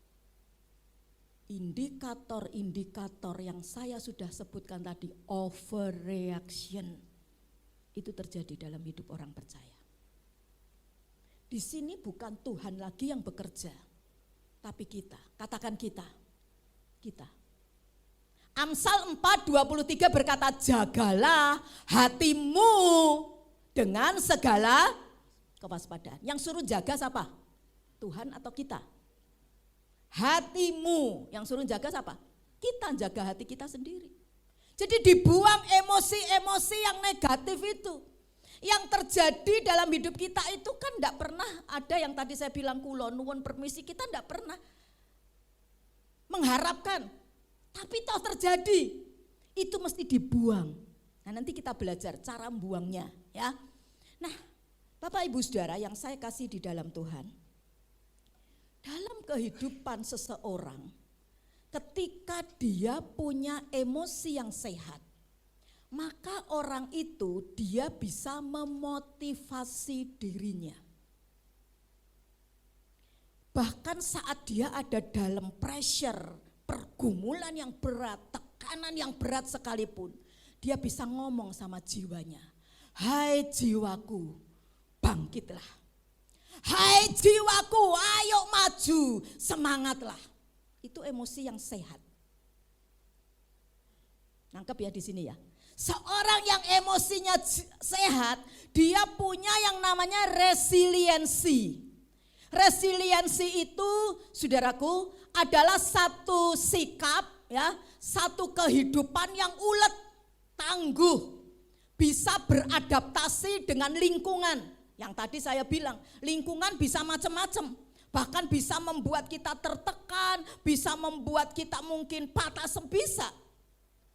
Speaker 3: Indikator-indikator yang saya sudah sebutkan tadi, overreaction, itu terjadi dalam hidup orang percaya. Di sini bukan Tuhan lagi yang bekerja, tapi kita. Katakan kita. Amsal 4:23 berkata, jagalah hatimu dengan segala kewaspadaan. Yang suruh jaga siapa? Tuhan atau kita? Hatimu. Yang suruh jaga siapa? Kita jaga hati kita sendiri. Jadi dibuang emosi-emosi yang negatif itu. Yang terjadi dalam hidup kita itu kan tidak pernah ada yang tadi saya bilang kulon, nuwun permisi, kita tidak pernah mengharapkan. Tapi toh terjadi, itu mesti dibuang. Nah nanti kita belajar cara membuangnya ya. Nah Bapak Ibu Saudara yang saya kasih di dalam Tuhan, dalam kehidupan seseorang ketika dia punya emosi yang sehat, maka orang itu dia bisa memotivasi dirinya. Bahkan saat dia ada dalam pressure, pergumulan yang berat, tekanan yang berat sekalipun, dia bisa ngomong sama jiwanya, hai jiwaku, bangkitlah. Hai jiwaku, ayo maju, semangatlah. Itu emosi yang sehat. Nangkep ya di sini ya. Seorang yang emosinya sehat, dia punya yang namanya resiliensi. Resiliensi itu, saudaraku, adalah satu sikap ya, satu kehidupan yang ulet, tangguh, bisa beradaptasi dengan lingkungan. Yang tadi saya bilang, lingkungan bisa macam-macam. Bahkan bisa membuat kita tertekan, bisa membuat kita mungkin patah bisa.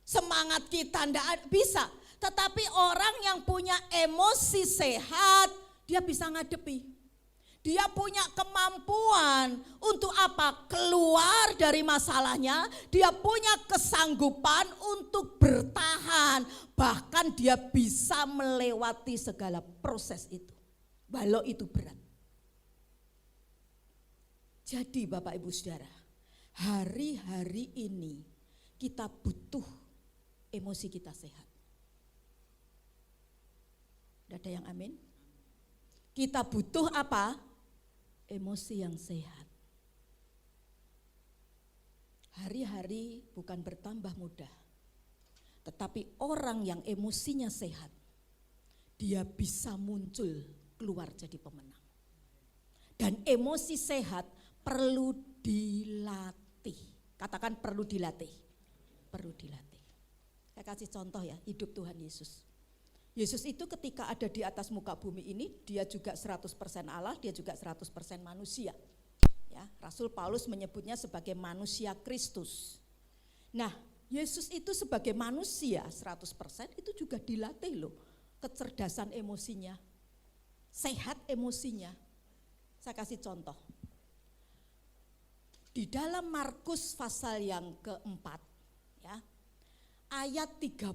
Speaker 3: Semangat kita tidak bisa. Tetapi orang yang punya emosi sehat, dia bisa ngadepi. Dia punya kemampuan untuk apa? Keluar dari masalahnya. Dia punya kesanggupan untuk bertahan. Bahkan dia bisa melewati segala proses itu. Walau itu berat. Jadi Bapak Ibu Saudara, hari-hari ini kita butuh emosi kita sehat. Tidak ada yang amin? Kita butuh apa? Emosi yang sehat. Hari-hari bukan bertambah mudah, tetapi orang yang emosinya sehat, dia bisa muncul keluar jadi pemenang. Dan emosi sehat perlu dilatih. Katakan perlu dilatih. Perlu dilatih. Saya kasih contoh ya, hidup Tuhan Yesus. Yesus itu ketika ada di atas muka bumi ini, dia juga 100% Allah, dia juga 100% manusia. Ya, Rasul Paulus menyebutnya sebagai manusia Kristus. Nah, Yesus itu sebagai manusia 100% itu juga dilatih loh, kecerdasan emosinya, sehat emosinya. Saya kasih contoh. Di dalam Markus pasal yang keempat, ya, ayat 35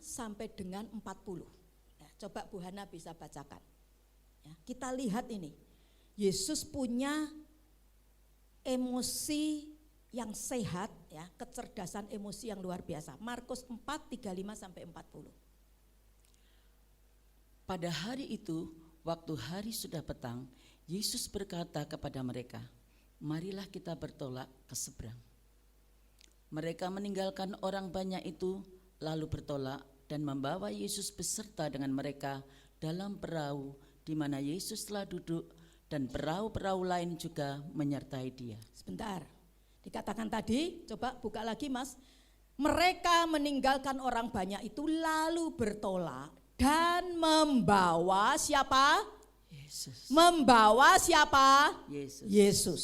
Speaker 3: sampai dengan 40. Ya, coba Bu Hana bisa bacakan. Ya, kita lihat ini, Yesus punya emosi yang sehat, ya, kecerdasan emosi yang luar biasa. Markus 4, 35 sampai 40.
Speaker 4: Pada hari itu, waktu hari sudah petang, Yesus berkata kepada mereka, marilah kita bertolak ke seberang. Mereka meninggalkan orang banyak itu, lalu bertolak dan membawa Yesus beserta dengan mereka dalam perahu di mana Yesus telah duduk, dan perahu-perahu lain juga menyertai dia.
Speaker 3: Sebentar, dikatakan tadi, coba buka lagi Mas. Mereka meninggalkan orang banyak itu lalu bertolak dan membawa siapa?
Speaker 4: Yesus.
Speaker 3: Membawa siapa?
Speaker 4: Yesus.
Speaker 3: Yesus.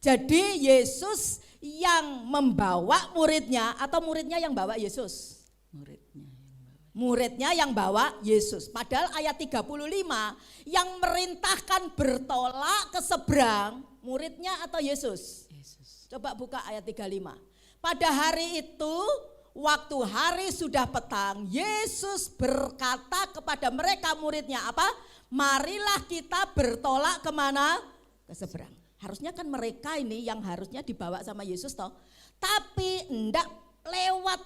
Speaker 3: Jadi Yesus yang membawa muridnya atau muridnya yang bawa Yesus?
Speaker 4: Muridnya yang bawa.
Speaker 3: Muridnya yang bawa Yesus. Padahal ayat 35 yang merintahkan bertolak ke seberang, muridnya atau Yesus?
Speaker 4: Yesus.
Speaker 3: Coba buka ayat 35. Pada hari itu, waktu hari sudah petang, Yesus berkata kepada mereka muridnya apa? Marilah kita bertolak kemana? Ke seberang. Harusnya kan mereka ini yang harusnya dibawa sama Yesus toh. Tapi enggak lewat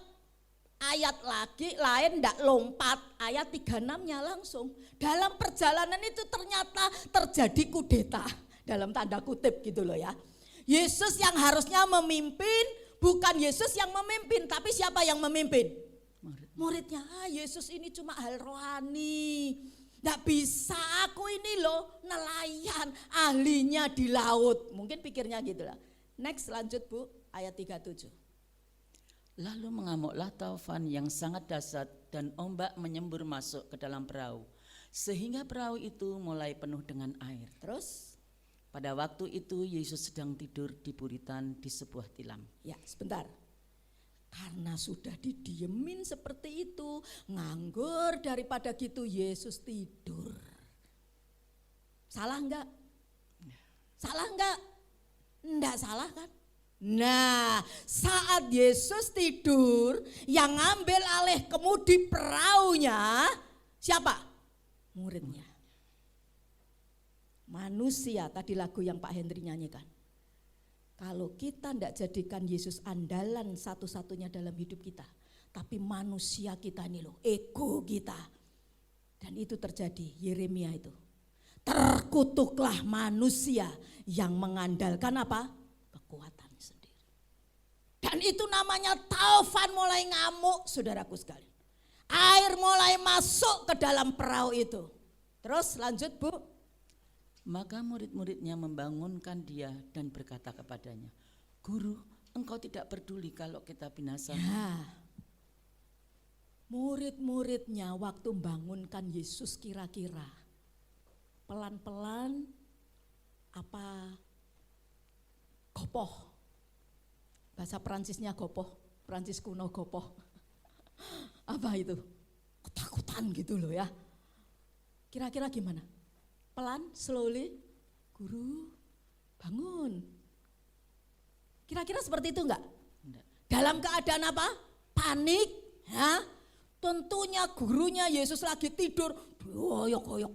Speaker 3: ayat lagi lain, enggak lompat ayat 36-nya langsung. Dalam perjalanan itu ternyata terjadi kudeta dalam tanda kutip gitu loh ya. Yesus yang harusnya memimpin, bukan Yesus yang memimpin, tapi siapa yang memimpin? Muridnya. Yesus ini cuma hal rohani. Nggak bisa, aku ini loh nelayan, ahlinya di laut. Mungkin pikirnya gitu lah. Next lanjut Bu, ayat 37.
Speaker 4: Lalu mengamuklah taufan yang sangat dahsyat dan ombak menyembur masuk ke dalam perahu. Sehingga perahu itu mulai penuh dengan air.
Speaker 3: Terus?
Speaker 4: Pada waktu itu Yesus sedang tidur di buritan di sebuah tilam.
Speaker 3: Ya sebentar. Karena sudah didiemin seperti itu, nganggur daripada gitu Yesus tidur. Salah enggak? Salah enggak? Enggak salah kan? Nah, saat Yesus tidur, yang ngambil alih kemudi perahunya siapa? Muridnya. Manusia, tadi lagu yang Pak Hendri nyanyikan. Kalau kita tidak jadikan Yesus andalan satu-satunya dalam hidup kita, tapi manusia kita ini loh, ego kita. Dan itu terjadi, Yeremia itu. Terkutuklah manusia yang mengandalkan apa? Kekuatan sendiri. Dan itu namanya taufan mulai ngamuk, saudaraku sekalian. Air mulai masuk ke dalam perahu itu. Terus lanjut Bu.
Speaker 4: Maka murid-muridnya membangunkan dia dan berkata kepadanya, Guru, engkau tidak peduli kalau kita binasa.
Speaker 3: Ya. Murid-muridnya waktu membangunkan Yesus kira-kira pelan-pelan apa gopoh. Bahasa Prancisnya gopoh, Prancis kuno gopoh. Apa itu? Ketakutan gitu loh ya. Kira-kira gimana? Pelan, slowly, Guru, bangun. Kira-kira seperti itu enggak?
Speaker 4: Enggak.
Speaker 3: Dalam keadaan apa? Panik, ya. Tentunya gurunya Yesus lagi tidur, goyok-goyok.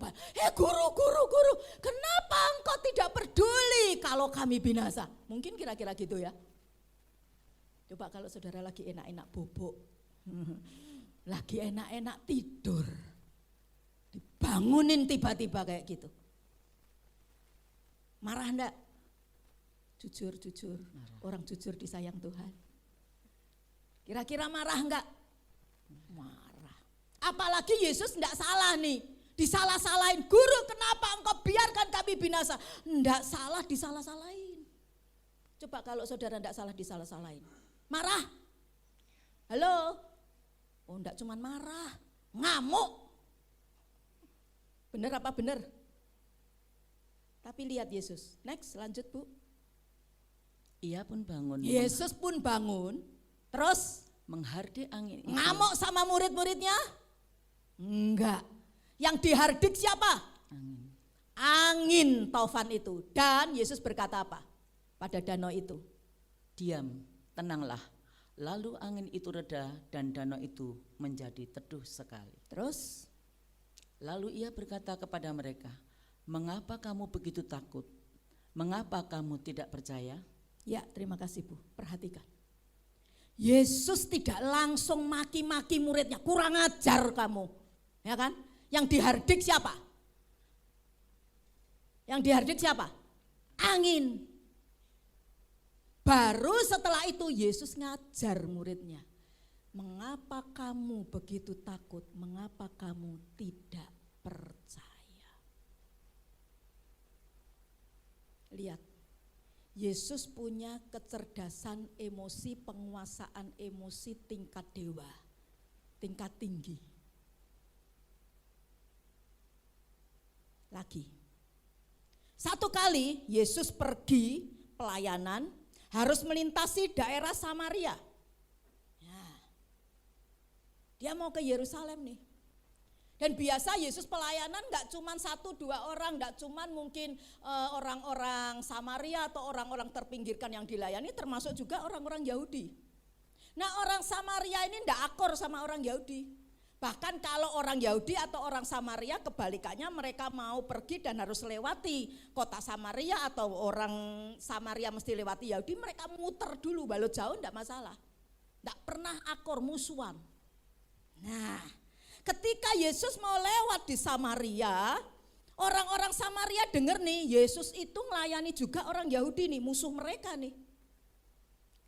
Speaker 3: Guru, kenapa engkau tidak peduli kalau kami binasa? Mungkin kira-kira gitu ya. Coba kalau saudara lagi enak-enak bobok, lagi enak-enak tidur, dibangunin tiba-tiba kayak gitu. Marah enggak? Jujur. Marah. Orang jujur disayang Tuhan. Kira-kira marah enggak? Marah. Apalagi Yesus enggak salah nih. Disalah-salahin. Guru, kenapa engkau biarkan kami binasa? Enggak salah, disalah-salahin. Coba kalau saudara enggak salah, disalah-salahin. Marah? Halo? Oh enggak cuman marah, ngamuk. Bener apa bener? Tapi lihat Yesus. Next, lanjut Bu.
Speaker 4: Ia pun bangun.
Speaker 3: Yesus pun bangun. Terus
Speaker 4: Menghardik angin itu.
Speaker 3: ngamuk sama murid-muridnya? Enggak. Yang dihardik siapa?
Speaker 4: Angin.
Speaker 3: Angin taufan itu. Dan Yesus berkata apa? Pada danau itu.
Speaker 4: Diam, tenanglah. Lalu angin itu reda dan danau itu menjadi teduh sekali.
Speaker 3: Terus
Speaker 4: Lalu ia berkata kepada mereka, mengapa kamu begitu takut? Mengapa kamu tidak percaya?
Speaker 3: ya terima kasih Bu, perhatikan. Yesus tidak langsung maki-maki muridnya, kurang ajar kamu. Ya kan? Yang dihardik siapa? Yang dihardik siapa? Angin. Baru setelah itu Yesus ngajar muridnya. Mengapa kamu begitu takut? Mengapa kamu tidak percaya? Lihat, Yesus punya kecerdasan emosi, penguasaan emosi tingkat dewa, tingkat tinggi. Lagi. Satu kali Yesus pergi pelayanan, harus melintasi daerah Samaria. Ya. Dia mau ke Yerusalem nih. Dan biasa Yesus pelayanan gak cuman 1-2 orang, gak cuman mungkin orang-orang Samaria atau orang-orang terpinggirkan yang dilayani, termasuk juga orang-orang Yahudi. Nah, orang Samaria ini gak akur sama orang Yahudi. Bahkan kalau orang Yahudi atau orang Samaria kebalikannya, mereka mau pergi dan harus lewati kota Samaria atau orang Samaria mesti lewati Yahudi, mereka muter dulu, balut jauh gak masalah. Gak pernah akur, musuhan. Nah, ketika Yesus mau lewat di Samaria, orang-orang Samaria dengar nih, Yesus itu melayani juga orang Yahudi nih, musuh mereka nih.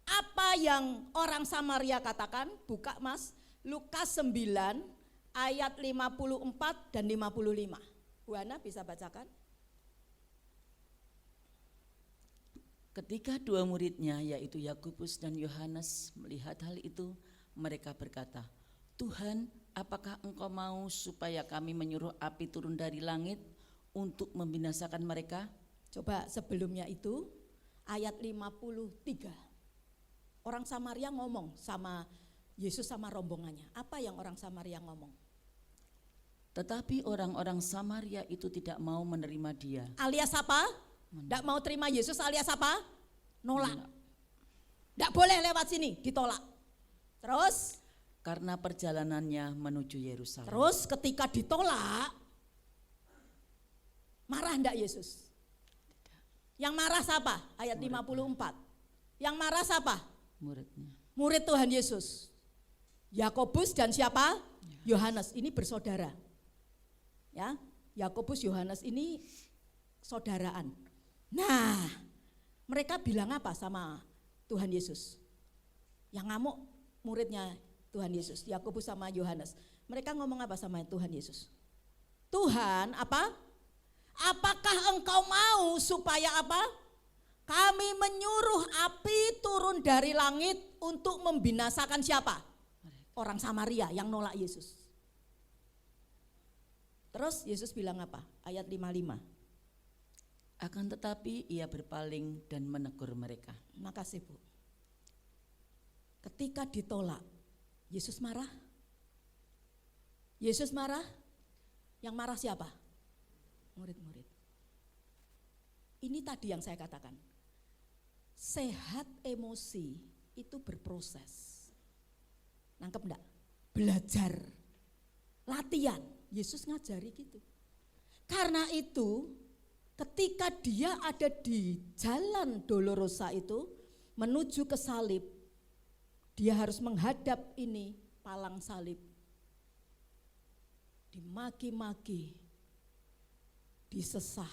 Speaker 3: Apa yang orang Samaria katakan? Buka Mas, Lukas 9 ayat 54 dan 55. Bu Ana bisa bacakan?
Speaker 4: Ketika dua muridnya yaitu Yakobus dan Yohanes melihat hal itu, mereka berkata, Tuhan, apakah engkau mau supaya kami menyuruh api turun dari langit untuk membinasakan mereka?
Speaker 3: Coba sebelumnya itu ayat 53. Orang Samaria ngomong sama Yesus sama rombongannya. Apa yang orang Samaria ngomong?
Speaker 4: Tetapi orang-orang Samaria itu tidak mau menerima dia.
Speaker 3: Alias apa? Tidak mau terima Yesus alias apa? Nolak. Tidak boleh lewat sini, ditolak. Terus?
Speaker 4: Karena perjalanannya menuju Yerusalem.
Speaker 3: Terus ketika ditolak, marah enggak Yesus? Yang marah siapa? Ayat 54. Yang marah siapa?
Speaker 4: Muridnya.
Speaker 3: Murid Tuhan Yesus. Yakobus dan siapa? Yohanes. Ini bersaudara. Ya, Yakobus Yohanes ini saudaraan. Nah, mereka bilang apa sama Tuhan Yesus? Yang ngamuk muridnya Tuhan Yesus, Yakobus sama Yohanes. Mereka ngomong apa sama Tuhan Yesus? Tuhan, apa? Apakah engkau mau supaya apa? Kami menyuruh api turun dari langit untuk membinasakan siapa? Orang Samaria yang nolak Yesus. Terus Yesus bilang apa? Ayat 55.
Speaker 4: Akan tetapi ia berpaling dan menegur mereka.
Speaker 3: Makasih Bu. Ketika ditolak, Yesus marah. Yesus marah. Yang marah siapa? Murid-murid. Ini tadi yang saya katakan. Sehat emosi itu berproses. Nangkep enggak? Belajar. Latihan. Yesus ngajari gitu. Karena itu ketika dia ada di jalan Dolorosa itu menuju ke salib, dia harus menghadap ini palang salib. Dimaki-maki, disesah,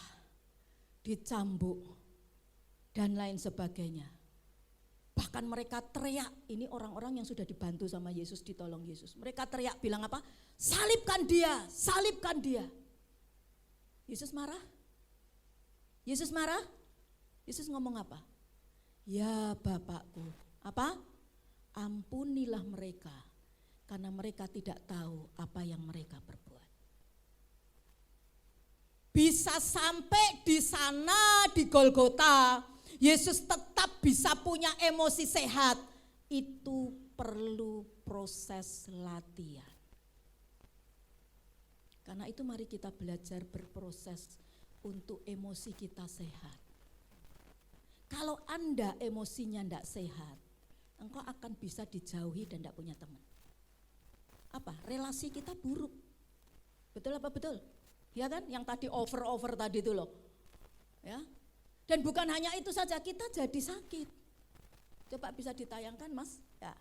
Speaker 3: dicambuk, dan lain sebagainya. Bahkan mereka teriak, ini orang-orang yang sudah dibantu sama Yesus, ditolong Yesus. Mereka teriak bilang apa? Salibkan dia, salibkan dia. Yesus marah? Yesus marah? Yesus ngomong apa? Ya Bapakku, apa? Ampunilah mereka, karena mereka tidak tahu apa yang mereka perbuat. Bisa sampai di sana di Golgota, Yesus tetap bisa punya emosi sehat. Itu perlu proses latihan. Karena itu mari kita belajar berproses untuk emosi kita sehat. Kalau Anda emosinya tidak sehat, engkau akan bisa dijauhi dan tidak punya teman. Apa? Relasi kita buruk. Betul apa betul? Ya kan? Yang tadi over tadi itu loh. Ya. Dan bukan hanya itu saja, kita jadi sakit. Coba bisa ditayangkan Mas? Ya.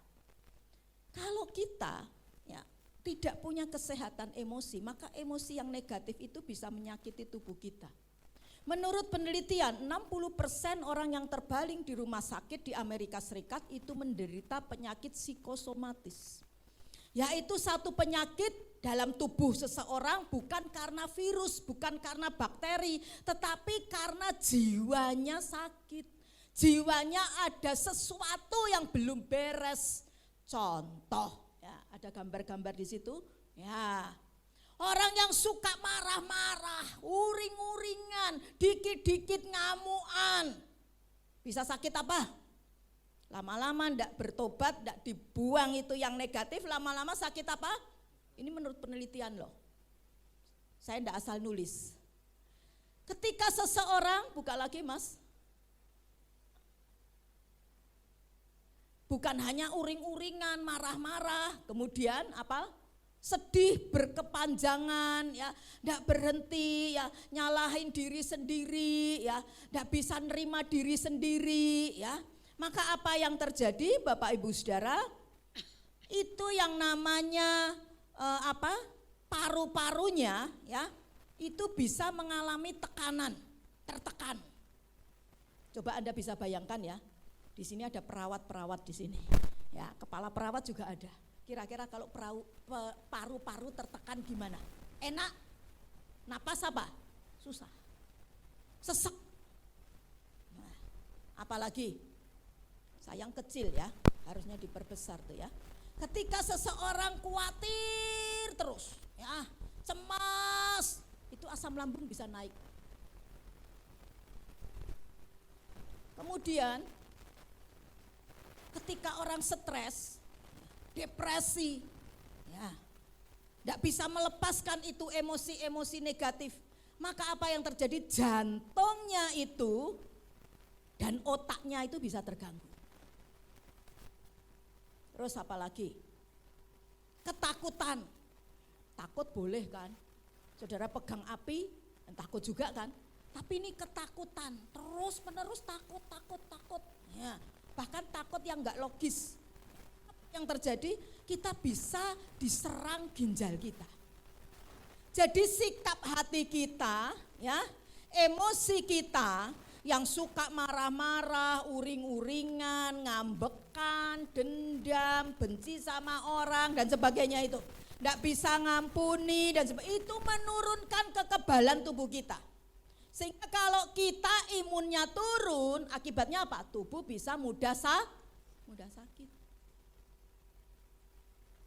Speaker 3: Kalau kita ya tidak punya kesehatan emosi, maka emosi yang negatif itu bisa menyakiti tubuh kita. Menurut penelitian, 60% orang yang terbaring di rumah sakit di Amerika Serikat itu menderita penyakit psikosomatis. Yaitu satu penyakit dalam tubuh seseorang bukan karena virus, bukan karena bakteri, tetapi karena jiwanya sakit. jiwanya ada sesuatu yang belum beres. Contoh, ya, ada gambar-gambar di situ. Ya, orang yang suka marah-marah, uring-uringan, dikit-dikit ngamuan, bisa sakit apa? Lama-lama ndak bertobat, ndak dibuang itu yang negatif, lama-lama sakit apa? Ini menurut penelitian loh. Saya ndak asal nulis. Ketika seseorang, buka lagi Mas, bukan hanya uring-uringan, marah-marah, kemudian apa? Sedih berkepanjangan, ya, ndak berhenti, ya, nyalahin diri sendiri, ya, ndak bisa nerima diri sendiri, ya. Maka apa yang terjadi, Bapak Ibu Saudara? Itu yang namanya paru-parunya, ya, itu bisa mengalami tekanan, tertekan. Coba Anda bisa bayangkan ya. Di sini ada perawat-perawat di sini. Ya, kepala perawat juga ada. Kira-kira kalau paru-paru tertekan gimana? Enak? Napas apa? Susah. Sesek. Nah, apalagi? Sayang kecil ya, harusnya diperbesar tuh ya. Ketika seseorang khawatir terus, ya, cemas, itu asam lambung bisa naik. Kemudian ketika orang stres, depresi, ya, tidak bisa melepaskan itu emosi-emosi negatif, maka apa yang terjadi? Jantungnya itu dan otaknya itu bisa terganggu. Terus apa lagi? Ketakutan. Takut boleh kan? Saudara pegang api, takut juga kan? Tapi ini ketakutan, terus menerus takut. Ya. Bahkan takut yang enggak logis. Yang terjadi, kita bisa diserang ginjal kita. Jadi sikap hati kita, ya, emosi kita yang suka marah-marah, uring-uringan, ngambekan, dendam, benci sama orang dan sebagainya itu, enggak bisa ngampuni dan sebagainya, itu menurunkan kekebalan tubuh kita. Sehingga kalau kita imunnya turun, akibatnya apa? Tubuh bisa mudah sakit.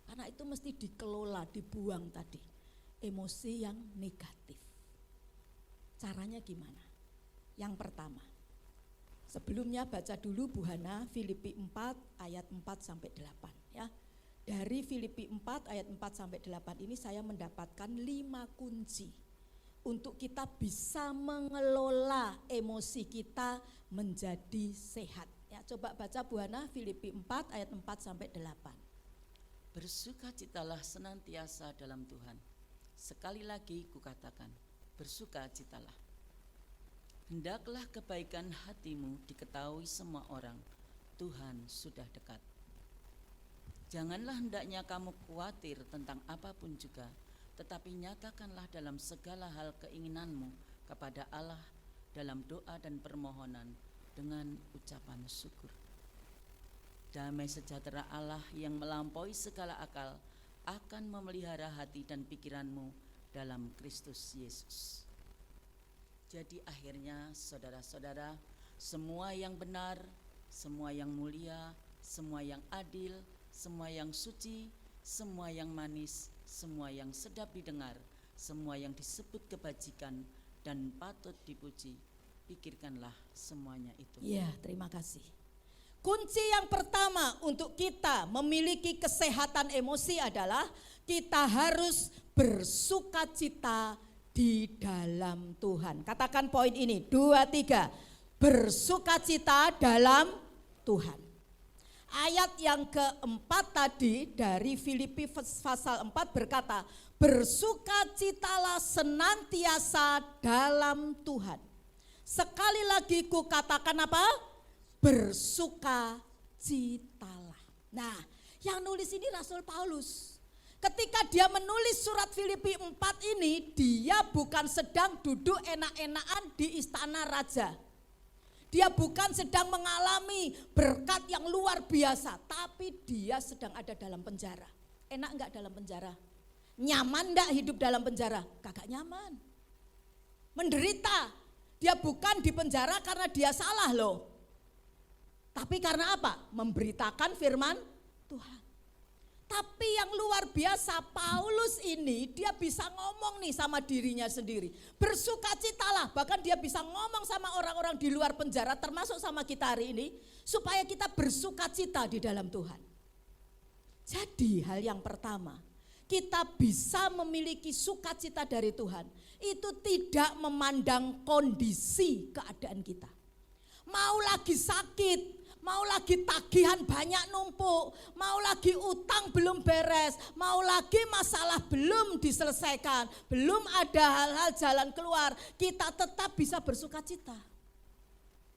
Speaker 3: Karena itu mesti dikelola, dibuang tadi. Emosi yang negatif. Caranya gimana? Yang pertama, sebelumnya baca dulu Bu Hana Filipi 4 ayat 4 sampai 8 ya. Dari Filipi 4 ayat 4 sampai 8 ini saya mendapatkan 5 kunci untuk kita bisa mengelola emosi kita menjadi sehat. Ya, coba baca Bu Hana Filipi 4 ayat 4 sampai 8.
Speaker 4: Bersukacitalah senantiasa dalam Tuhan. Sekali lagi kukatakan, bersukacitalah. Hendaklah kebaikan hatimu diketahui semua orang, Tuhan sudah dekat. Janganlah hendaknya kamu khawatir tentang apapun juga, tetapi nyatakanlah dalam segala hal keinginanmu kepada Allah dalam doa dan permohonan dengan ucapan syukur. Damai sejahtera Allah yang melampaui segala akal akan memelihara hati dan pikiranmu dalam Kristus Yesus. Jadi akhirnya saudara-saudara, semua yang benar, semua yang mulia, semua yang adil, semua yang suci, semua yang manis, semua yang sedap didengar, semua yang disebut kebajikan dan patut dipuji, pikirkanlah semuanya itu.
Speaker 3: Ya, terima kasih. Kunci yang pertama untuk kita memiliki kesehatan emosi adalah kita harus bersukacita di dalam Tuhan. Katakan poin ini, 2, 3. Bersukacita dalam Tuhan. Ayat yang keempat tadi dari Filipi pasal 4 berkata, bersukacitalah senantiasa dalam Tuhan. Sekali lagi ku katakan apa? Bersukacitalah. Nah, yang nulis ini Rasul Paulus. Ketika dia menulis surat Filipi 4 ini, dia bukan sedang duduk enak-enakan di istana raja. Dia bukan sedang mengalami berkat yang luar biasa, tapi dia sedang ada dalam penjara. Enak enggak dalam penjara? Nyaman enggak hidup dalam penjara? Kagak nyaman. Menderita. Dia bukan di penjara karena dia salah loh. Tapi karena apa? Memberitakan firman Tuhan. Tapi yang luar biasa, Paulus ini dia bisa ngomong nih sama dirinya sendiri. Bersukacitalah, bahkan dia bisa ngomong sama orang-orang di luar penjara termasuk sama kita hari ini. Supaya kita bersukacita di dalam Tuhan. Jadi hal yang pertama, kita bisa memiliki sukacita dari Tuhan. Itu tidak memandang kondisi keadaan kita. Mau lagi sakit, mau lagi tagihan banyak numpuk, mau lagi utang belum beres, mau lagi masalah belum diselesaikan, belum ada hal-hal jalan keluar, kita tetap bisa bersukacita.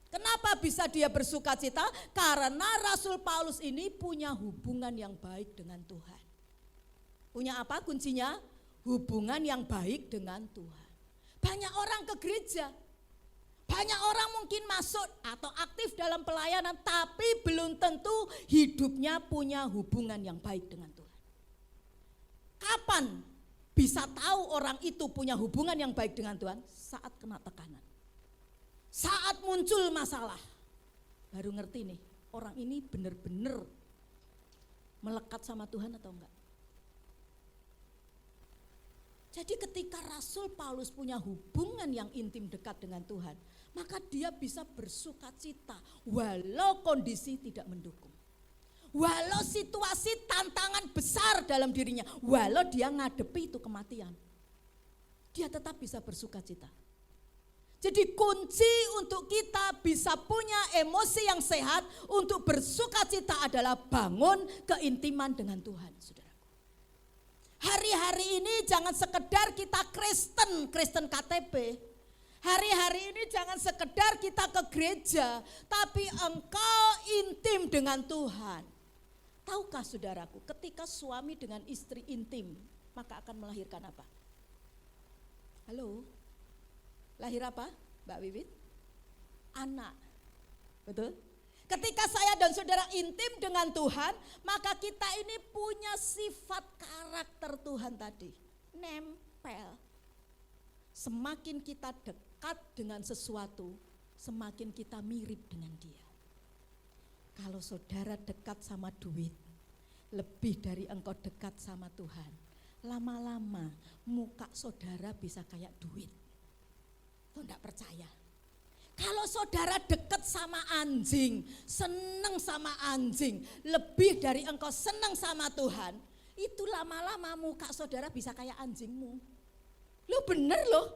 Speaker 3: Kenapa bisa dia bersukacita? Karena Rasul Paulus ini punya hubungan yang baik dengan Tuhan. Punya apa kuncinya? Hubungan yang baik dengan Tuhan. Banyak orang ke gereja, banyak orang mungkin masuk atau aktif dalam pelayanan, tapi belum tentu hidupnya punya hubungan yang baik dengan Tuhan. Kapan bisa tahu orang itu punya hubungan yang baik dengan Tuhan? Saat kena tekanan, saat muncul masalah, baru ngerti nih orang ini benar-benar melekat sama Tuhan atau enggak. Jadi ketika Rasul Paulus punya hubungan yang intim dekat dengan Tuhan, maka dia bisa bersukacita walau kondisi tidak mendukung. Walau situasi tantangan besar dalam dirinya, walau dia ngadepi itu kematian, dia tetap bisa bersukacita. Jadi kunci untuk kita bisa punya emosi yang sehat untuk bersukacita adalah bangun keintiman dengan Tuhan, saudaraku. Hari-hari ini jangan sekedar kita Kristen KTP. Hari-hari ini jangan sekedar kita ke gereja, tapi engkau intim dengan Tuhan. Tahukah saudaraku, ketika suami dengan istri intim, maka akan melahirkan apa? Halo? Lahir apa, Mbak Wiwit? Anak. Betul? Ketika saya dan saudara intim dengan Tuhan, maka kita ini punya sifat karakter Tuhan tadi. Nempel. Semakin kita dekat dengan sesuatu, semakin kita mirip dengan dia. Kalau saudara dekat sama duit, lebih dari engkau dekat sama Tuhan, lama-lama muka saudara bisa kayak duit. Tuh enggak percaya. Kalau saudara dekat sama anjing, seneng sama anjing, lebih dari engkau seneng sama Tuhan, itu lama-lama muka saudara bisa kayak anjingmu. Lu bener loh,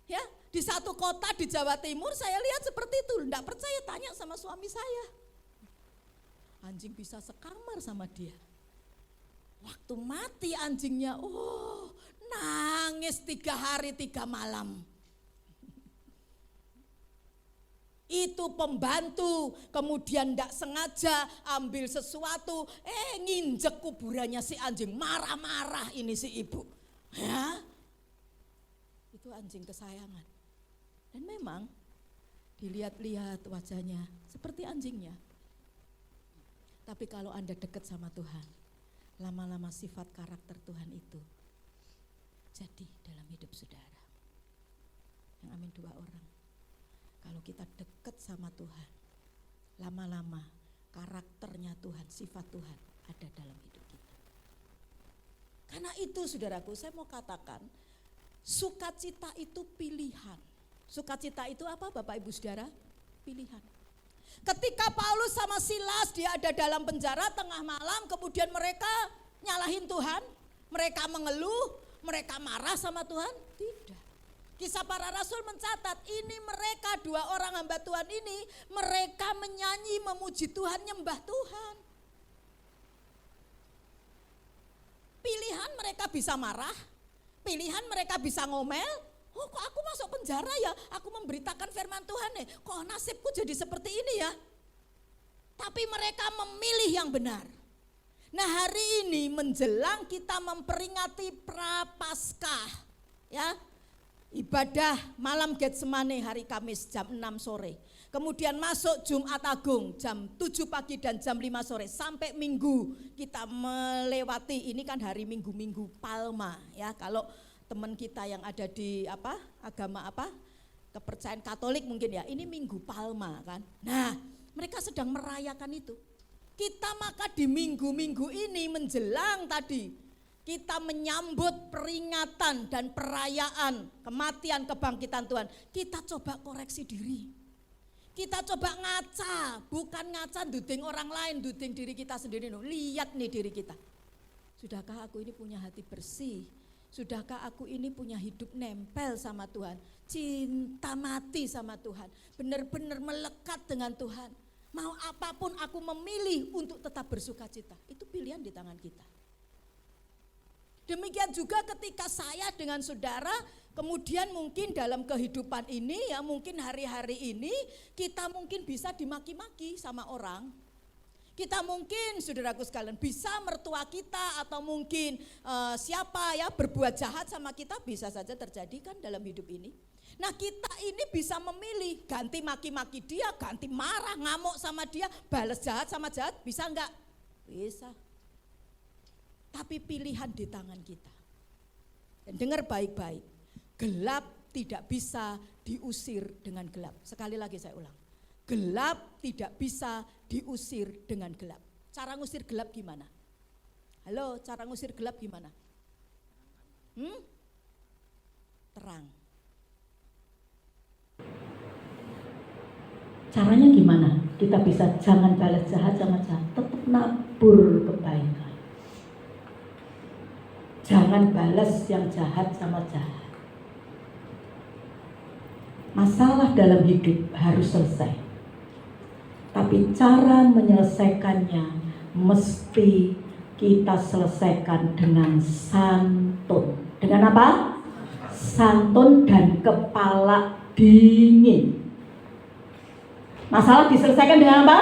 Speaker 3: ya di satu kota di Jawa Timur saya lihat seperti itu. Enggak percaya, tanya sama suami saya. Anjing bisa sekamar sama dia. Waktu mati anjingnya, nangis 3 hari 3 malam. Itu pembantu, kemudian tidak sengaja ambil sesuatu, nginjek kuburannya si anjing, marah-marah ini si ibu. Ya, itu anjing kesayangan. Dan memang dilihat-lihat wajahnya seperti anjingnya. Tapi kalau Anda dekat sama Tuhan, lama-lama sifat karakter Tuhan itu jadi dalam hidup saudara. Yang amin 2 orang. Kalau kita dekat sama Tuhan, lama-lama karakternya Tuhan, sifat Tuhan ada dalam hidup kita. Karena itu saudaraku, saya mau katakan, sukacita itu pilihan. Sukacita itu apa Bapak Ibu Saudara? Pilihan. Ketika Paulus sama Silas dia ada dalam penjara tengah malam, kemudian mereka nyalahin Tuhan, mereka mengeluh, mereka marah sama Tuhan? Tidak. Kisah Para Rasul mencatat ini mereka 2 orang hamba Tuhan ini, mereka menyanyi memuji Tuhan, nyembah Tuhan. Pilihan mereka bisa marah, pilihan mereka bisa ngomel. Oh kok aku masuk penjara ya, aku memberitakan firman Tuhan nih, kok nasibku jadi seperti ini ya. Tapi mereka memilih yang benar. Nah hari ini menjelang kita memperingati Prapaskah, ya, ibadah malam Getsemane hari Kamis jam 6 sore. Kemudian masuk Jumat Agung jam 7 pagi dan jam 5 sore. Sampai Minggu kita melewati, ini kan hari Minggu-Minggu Palma ya. Kalau teman kita yang ada di agama kepercayaan Katolik mungkin ya, ini Minggu Palma kan. Nah Mereka sedang merayakan itu. Kita maka di minggu-minggu ini menjelang tadi, kita menyambut peringatan dan perayaan kematian kebangkitan Tuhan. Kita coba koreksi diri. Kita coba ngaca, bukan ngaca duding orang lain, duding diri kita sendiri. Lihat nih diri kita. Sudahkah aku ini punya hati bersih? Sudahkah aku ini punya hidup nempel sama Tuhan? Cinta mati sama Tuhan. Benar-benar melekat dengan Tuhan. Mau apapun aku memilih untuk tetap bersuka cita. Itu pilihan di tangan kita. Demikian juga ketika saya dengan saudara, kemudian mungkin dalam kehidupan ini ya mungkin hari-hari ini kita mungkin bisa dimaki-maki sama orang. Kita mungkin saudaraku sekalian bisa mertua kita atau mungkin siapa ya berbuat jahat sama kita, bisa saja terjadi kan dalam hidup ini. Nah kita ini bisa memilih ganti maki-maki dia, ganti marah, ngamuk sama dia, balas jahat sama jahat, bisa enggak? Bisa. Tapi pilihan di tangan kita. Dan dengar baik-baik, gelap tidak bisa diusir dengan gelap. Sekali lagi saya ulang, gelap tidak bisa diusir dengan gelap. Cara ngusir gelap gimana? Halo, cara ngusir gelap gimana? Terang.
Speaker 5: Caranya gimana? Kita bisa jangan balas jahat sama jahat, tetap nabur kebaikan. Jangan balas yang jahat sama jahat. Masalah dalam hidup harus selesai. Tapi cara menyelesaikannya mesti kita selesaikan dengan santun. Dengan apa? Santun dan kepala dingin. Masalah diselesaikan dengan apa?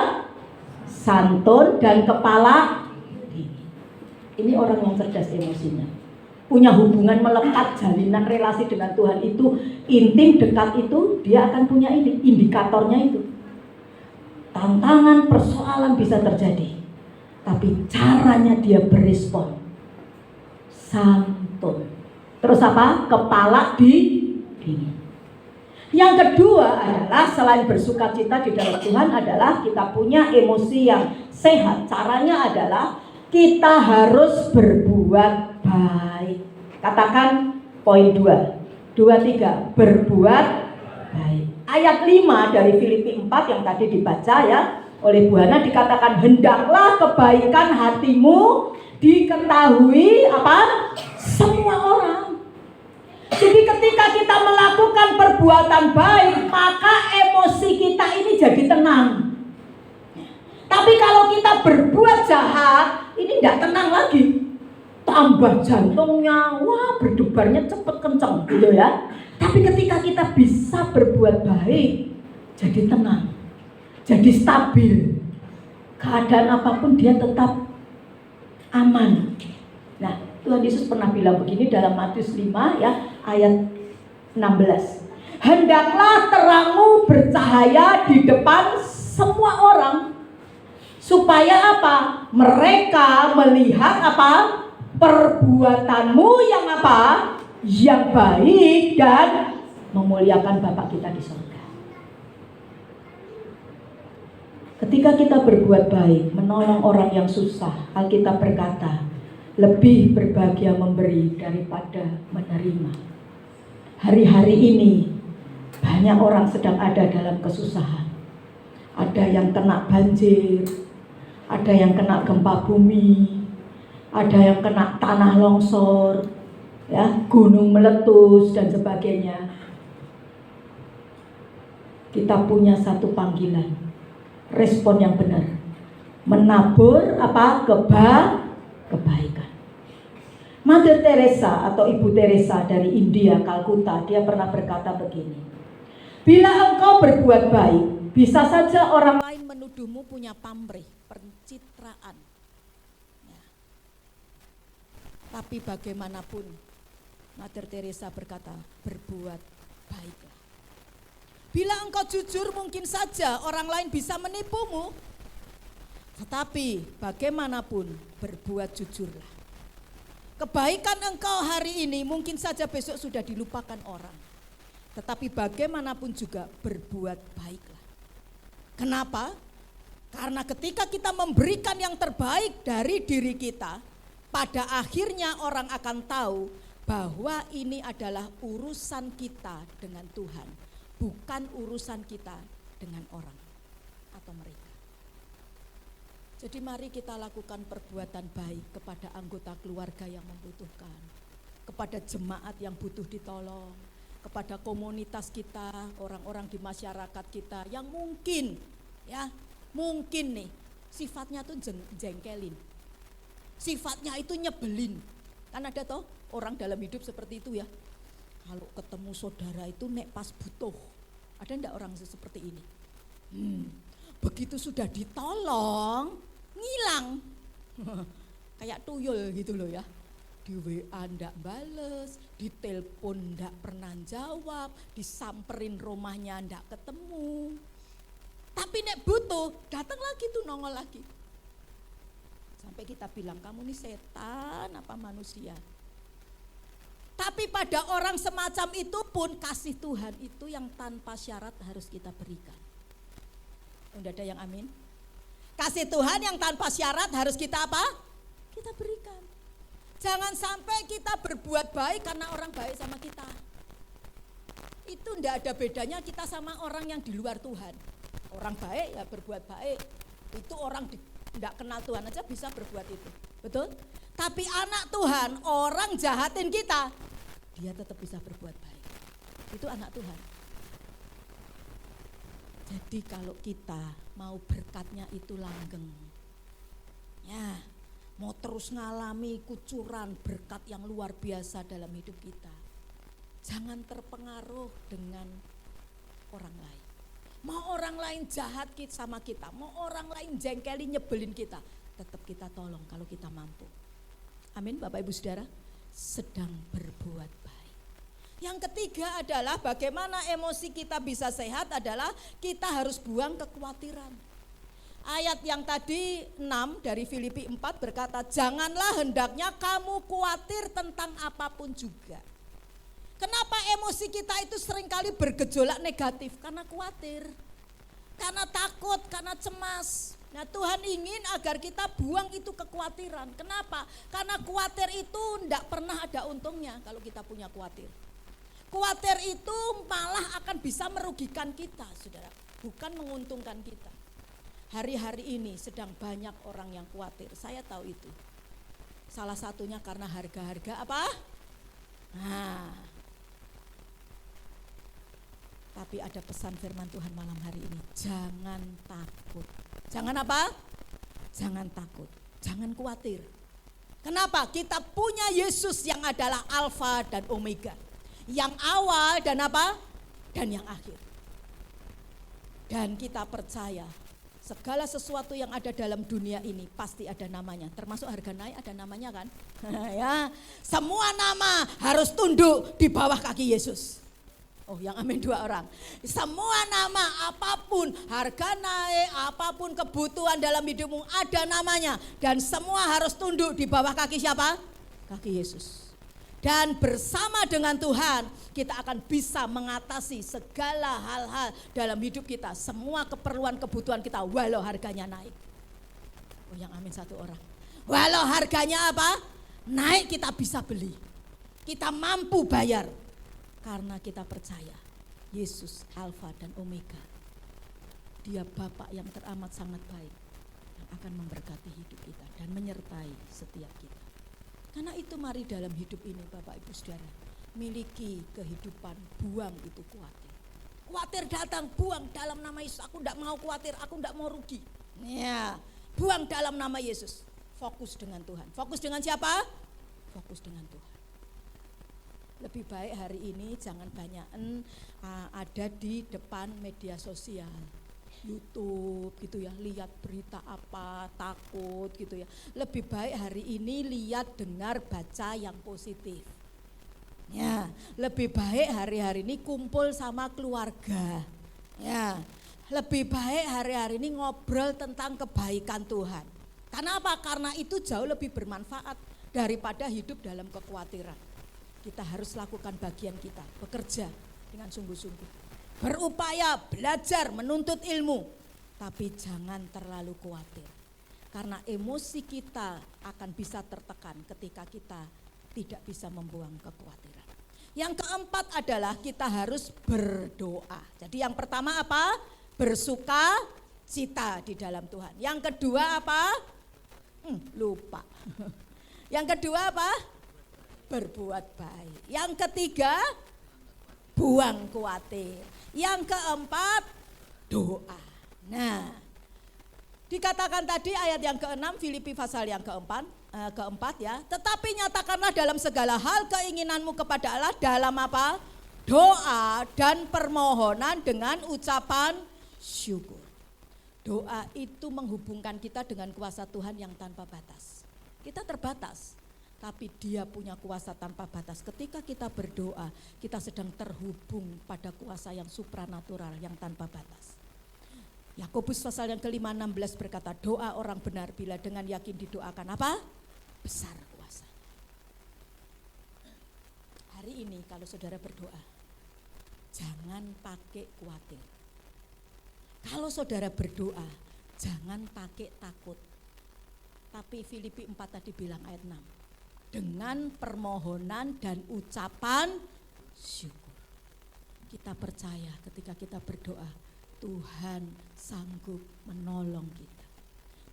Speaker 5: Santun dan kepala dingin. Ini orang yang cerdas emosinya. Punya hubungan melekat, jalinan relasi dengan Tuhan itu intim, dekat itu, dia akan punya ini, indikatornya itu. Tantangan, persoalan bisa terjadi. Tapi caranya dia berespon. Santun. Terus apa? Kepala dingin. Yang kedua adalah selain bersuka cita di dalam Tuhan adalah kita punya emosi yang sehat. Caranya adalah kita harus berbuat baik. Katakan poin 2, 3, berbuat baik. Ayat 5 dari Filipi 4 yang tadi dibaca ya oleh Bu Hana dikatakan hendaklah kebaikan hatimu diketahui apa? Semua orang. Jadi ketika kita melakukan perbuatan baik, maka emosi kita ini jadi tenang. Tapi kalau kita berbuat jahat, ini tidak tenang lagi. Tambah jantungnya, wah berdebarnya cepet kenceng gitu ya. Tapi ketika kita bisa berbuat baik, jadi tenang, jadi stabil. Keadaan apapun dia tetap aman. Nah, Tuhan Yesus pernah bilang begini dalam Matius 5 ya ayat 16. Hendaklah terangmu bercahaya di depan semua orang supaya apa? Mereka melihat apa? Perbuatanmu yang apa? Yang baik dan memuliakan Bapa kita di surga. Ketika kita berbuat baik, menolong orang yang susah, Alkitab berkata, lebih berbahagia memberi daripada menerima. Hari-hari ini banyak orang sedang ada dalam kesusahan. Ada yang kena banjir, ada yang kena gempa bumi, ada yang kena tanah longsor, ya, gunung meletus dan sebagainya. Kita punya satu panggilan, respon yang benar, menabur apa? Kebaikan. Mother Teresa atau Ibu Teresa dari India, Kalkuta, dia pernah berkata begini. Bila engkau berbuat baik, bisa saja orang
Speaker 3: Lain menuduhmu punya pamrih, pencitraan. Ya. Tapi bagaimanapun, Mother Teresa berkata, berbuat baiklah. Bila engkau jujur, mungkin saja orang lain bisa menipumu. Tetapi bagaimanapun, berbuat jujurlah. Kebaikan engkau hari ini mungkin saja besok sudah dilupakan orang. Tetapi bagaimanapun juga berbuat baiklah. Kenapa? Karena ketika kita memberikan yang terbaik dari diri kita, pada akhirnya orang akan tahu bahwa ini adalah urusan kita dengan Tuhan, bukan urusan kita dengan orang atau mereka. Jadi mari kita lakukan perbuatan baik kepada anggota keluarga yang membutuhkan, kepada jemaat yang butuh ditolong, kepada komunitas kita, orang-orang di masyarakat kita yang mungkin nih sifatnya tuh jengkelin, sifatnya itu nyebelin. Kan ada toh orang dalam hidup seperti itu ya, kalau ketemu saudara itu nek pas butuh, ada enggak orang seperti ini? Begitu sudah ditolong, ngilang. Kayak tuyul gitu loh ya. Di WA ndak bales, di telepon ndak pernah jawab, disamperin rumahnya ndak ketemu. Tapi nek butuh, datang lagi tuh, nongol lagi. Sampai kita bilang, kamu nih setan apa manusia? Tapi pada orang semacam itu pun kasih Tuhan itu yang tanpa syarat harus kita berikan. Udah ada yang amin? Kasih Tuhan yang tanpa syarat harus kita apa? Kita berikan. Jangan sampai kita berbuat baik karena orang baik sama kita. Itu enggak ada bedanya kita sama orang yang di luar Tuhan. Orang baik ya berbuat baik. Itu orang enggak kenal Tuhan aja bisa berbuat itu. Betul? Tapi anak Tuhan, orang jahatin kita, dia tetap bisa berbuat baik. Itu anak Tuhan. Jadi kalau kita mau berkatnya itu langgeng, ya mau terus ngalami kucuran berkat yang luar biasa dalam hidup kita, jangan terpengaruh dengan orang lain. Mau orang lain jahat sama kita, mau orang lain jengkelin nyebelin kita, tetap kita tolong kalau kita mampu. Amin Bapak Ibu Saudara, sedang berbuat baik. Yang ketiga adalah bagaimana emosi kita bisa sehat adalah kita harus buang kekhawatiran. Ayat yang tadi 6 dari Filipi 4 berkata, janganlah hendaknya kamu khawatir tentang apapun juga. Kenapa emosi kita itu seringkali bergejolak negatif? Karena khawatir, karena takut, karena cemas. Nah Tuhan ingin agar kita buang itu kekhawatiran. Kenapa? Karena khawatir itu tidak pernah ada untungnya kalau kita punya khawatir. Khawatir itu malah akan bisa merugikan kita, saudara, bukan menguntungkan kita. Hari-hari ini sedang banyak orang yang khawatir, saya tahu itu. Salah satunya karena harga-harga apa? Nah, tapi ada pesan firman Tuhan malam hari ini, jangan takut. Jangan apa? Jangan takut, jangan khawatir. Kenapa? Kita punya Yesus yang adalah Alfa dan Omega. Yang awal dan apa? Dan yang akhir. Dan kita percaya segala sesuatu yang ada dalam dunia ini pasti ada namanya. Termasuk harga naik ada namanya kan? Ya, semua nama harus tunduk di bawah kaki Yesus. Oh yang amin 2 orang. Semua nama apapun, harga naik, apapun kebutuhan dalam hidupmu ada namanya. Dan semua harus tunduk di bawah kaki siapa? Kaki Yesus. Dan bersama dengan Tuhan kita akan bisa mengatasi segala hal-hal dalam hidup kita. Semua keperluan kebutuhan kita walau harganya naik. Oh yang amin 1 orang. Walau harganya apa? Naik kita bisa beli. Kita mampu bayar. Karena kita percaya Yesus Alfa dan Omega. Dia Bapa yang teramat sangat baik yang akan memberkati hidup kita dan menyertai setiap kita. Karena itu mari dalam hidup ini Bapak Ibu Saudara, miliki kehidupan, buang itu khawatir. Khawatir datang, buang dalam nama Yesus. Aku tidak mau khawatir, aku tidak mau rugi. Ya, buang dalam nama Yesus. Fokus dengan Tuhan. Fokus dengan siapa? Fokus dengan Tuhan. Lebih baik hari ini jangan banyak ada di depan media sosial, YouTube gitu ya, lihat berita apa, takut gitu ya. Lebih baik hari ini lihat, dengar, baca yang positif. Ya, lebih baik hari-hari ini kumpul sama keluarga. Ya, lebih baik hari-hari ini ngobrol tentang kebaikan Tuhan. Karena apa? Karena itu jauh lebih bermanfaat daripada hidup dalam kekhawatiran. Kita harus lakukan bagian kita, bekerja dengan sungguh-sungguh. Berupaya, belajar, menuntut ilmu. Tapi jangan terlalu khawatir. Karena emosi kita akan bisa tertekan ketika kita tidak bisa membuang kekhawatiran. Yang keempat adalah kita harus berdoa. Jadi yang pertama apa? Bersuka cita di dalam Tuhan. Yang kedua apa? Lupa. Yang kedua apa? Berbuat baik. Yang ketiga, buang khawatir. Yang keempat, doa. Nah, dikatakan tadi ayat yang ke-6 Filipi pasal yang keempat ya. Tetapi nyatakanlah dalam segala hal keinginanmu kepada Allah dalam apa? Doa dan permohonan dengan ucapan syukur. Doa itu menghubungkan kita dengan kuasa Tuhan yang tanpa batas. Kita terbatas, tapi Dia punya kuasa tanpa batas. Ketika kita berdoa, kita sedang terhubung pada kuasa yang supranatural yang tanpa batas. Yakobus pasal yang ke-5 16 berkata, doa orang benar bila dengan yakin didoakan apa? Besar kuasa. Hari ini kalau saudara berdoa, jangan pakai khawatir. Kalau saudara berdoa, jangan pakai takut. Tapi Filipi 4 tadi bilang ayat 6. Dengan permohonan dan ucapan syukur. Kita percaya ketika kita berdoa, Tuhan sanggup menolong kita.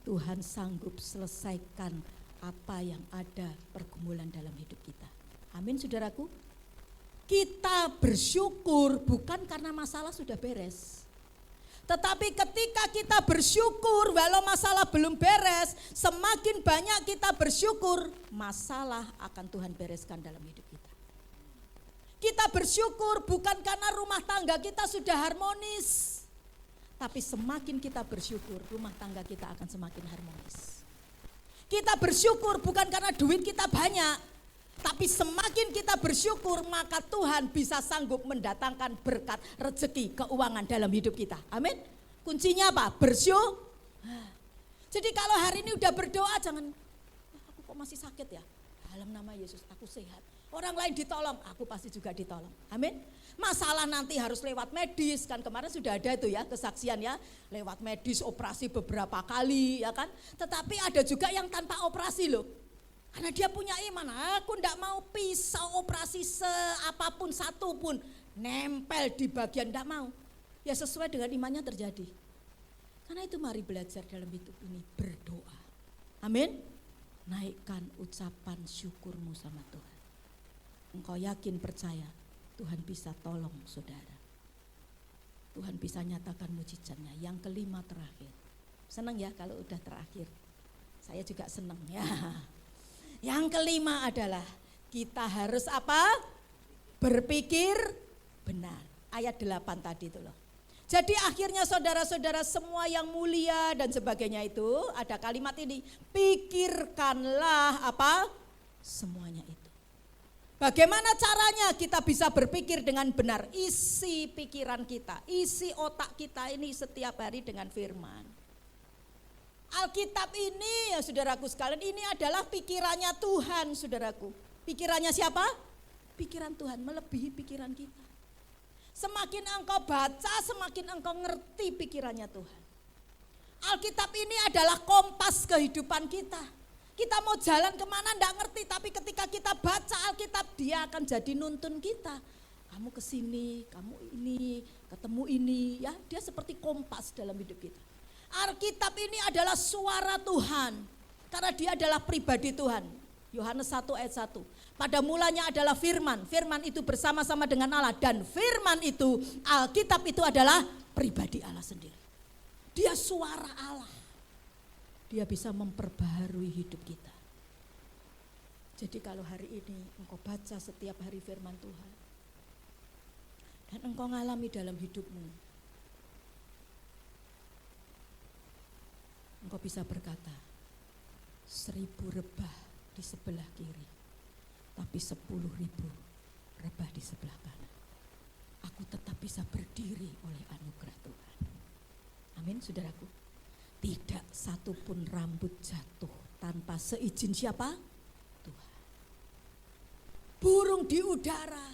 Speaker 3: Tuhan sanggup selesaikan apa yang ada pergumulan dalam hidup kita. Amin saudaraku. Kita bersyukur bukan karena masalah sudah beres. Tetapi ketika kita bersyukur walau masalah belum beres, semakin banyak kita bersyukur, masalah akan Tuhan bereskan dalam hidup kita. Kita bersyukur bukan karena rumah tangga kita sudah harmonis, tapi semakin kita bersyukur, rumah tangga kita akan semakin harmonis. Kita bersyukur bukan karena duit kita banyak, tapi semakin kita bersyukur, maka Tuhan bisa sanggup mendatangkan berkat, rezeki, keuangan dalam hidup kita. Amin. Kuncinya apa? Bersyukur. Jadi kalau hari ini udah berdoa, jangan, aku kok masih sakit ya? Dalam nama Yesus aku sehat. Orang lain ditolong, aku pasti juga ditolong. Amin. Masalah nanti harus lewat medis, kan kemarin sudah ada itu ya kesaksian ya, lewat medis operasi beberapa kali ya kan. Tetapi ada juga yang tanpa operasi loh. Karena dia punya iman, aku ndak mau pisau operasi apapun satu pun nempel di bagian, ndak mau. Ya sesuai dengan imannya terjadi. Karena itu mari belajar dalam hidup ini berdoa. Amin. Naikkan ucapan syukurmu sama Tuhan. Engkau yakin percaya Tuhan bisa tolong saudara. Tuhan bisa nyatakan mujizatnya. Yang kelima terakhir. Senang ya kalau udah terakhir. Saya juga senang ya. Yang kelima adalah kita harus apa? Berpikir benar. Ayat 8 tadi itu loh. Jadi akhirnya saudara-saudara semua yang mulia dan sebagainya itu ada kalimat ini. Pikirkanlah apa? Semuanya itu. Bagaimana caranya kita bisa berpikir dengan benar? Isi pikiran kita, isi otak kita ini setiap hari dengan firman. Alkitab ini ya saudaraku sekalian, ini adalah pikirannya Tuhan saudaraku. Pikirannya siapa? Pikiran Tuhan, melebihi pikiran kita. Semakin engkau baca, semakin engkau ngerti pikirannya Tuhan. Alkitab ini adalah kompas kehidupan kita. Kita mau jalan kemana enggak ngerti, tapi ketika kita baca Alkitab, dia akan jadi nuntun kita. Kamu kesini, kamu ini, ketemu ini, ya dia seperti kompas dalam hidup kita. Alkitab ini adalah suara Tuhan, karena dia adalah pribadi Tuhan. Yohanes 1 ayat 1. Pada mulanya adalah firman, firman itu bersama-sama dengan Allah, dan firman itu, Alkitab itu adalah pribadi Allah sendiri. Dia suara Allah. Dia bisa memperbaharui hidup kita. Jadi kalau hari ini engkau baca setiap hari firman Tuhan, dan engkau ngalami dalam hidupmu, engkau bisa berkata, 1000 rebah di sebelah kiri, tapi 10.000 rebah di sebelah kanan. Aku tetap bisa berdiri oleh anugerah Tuhan. Amin saudaraku. Tidak satu pun rambut jatuh tanpa seizin siapa? Tuhan. Burung di udara,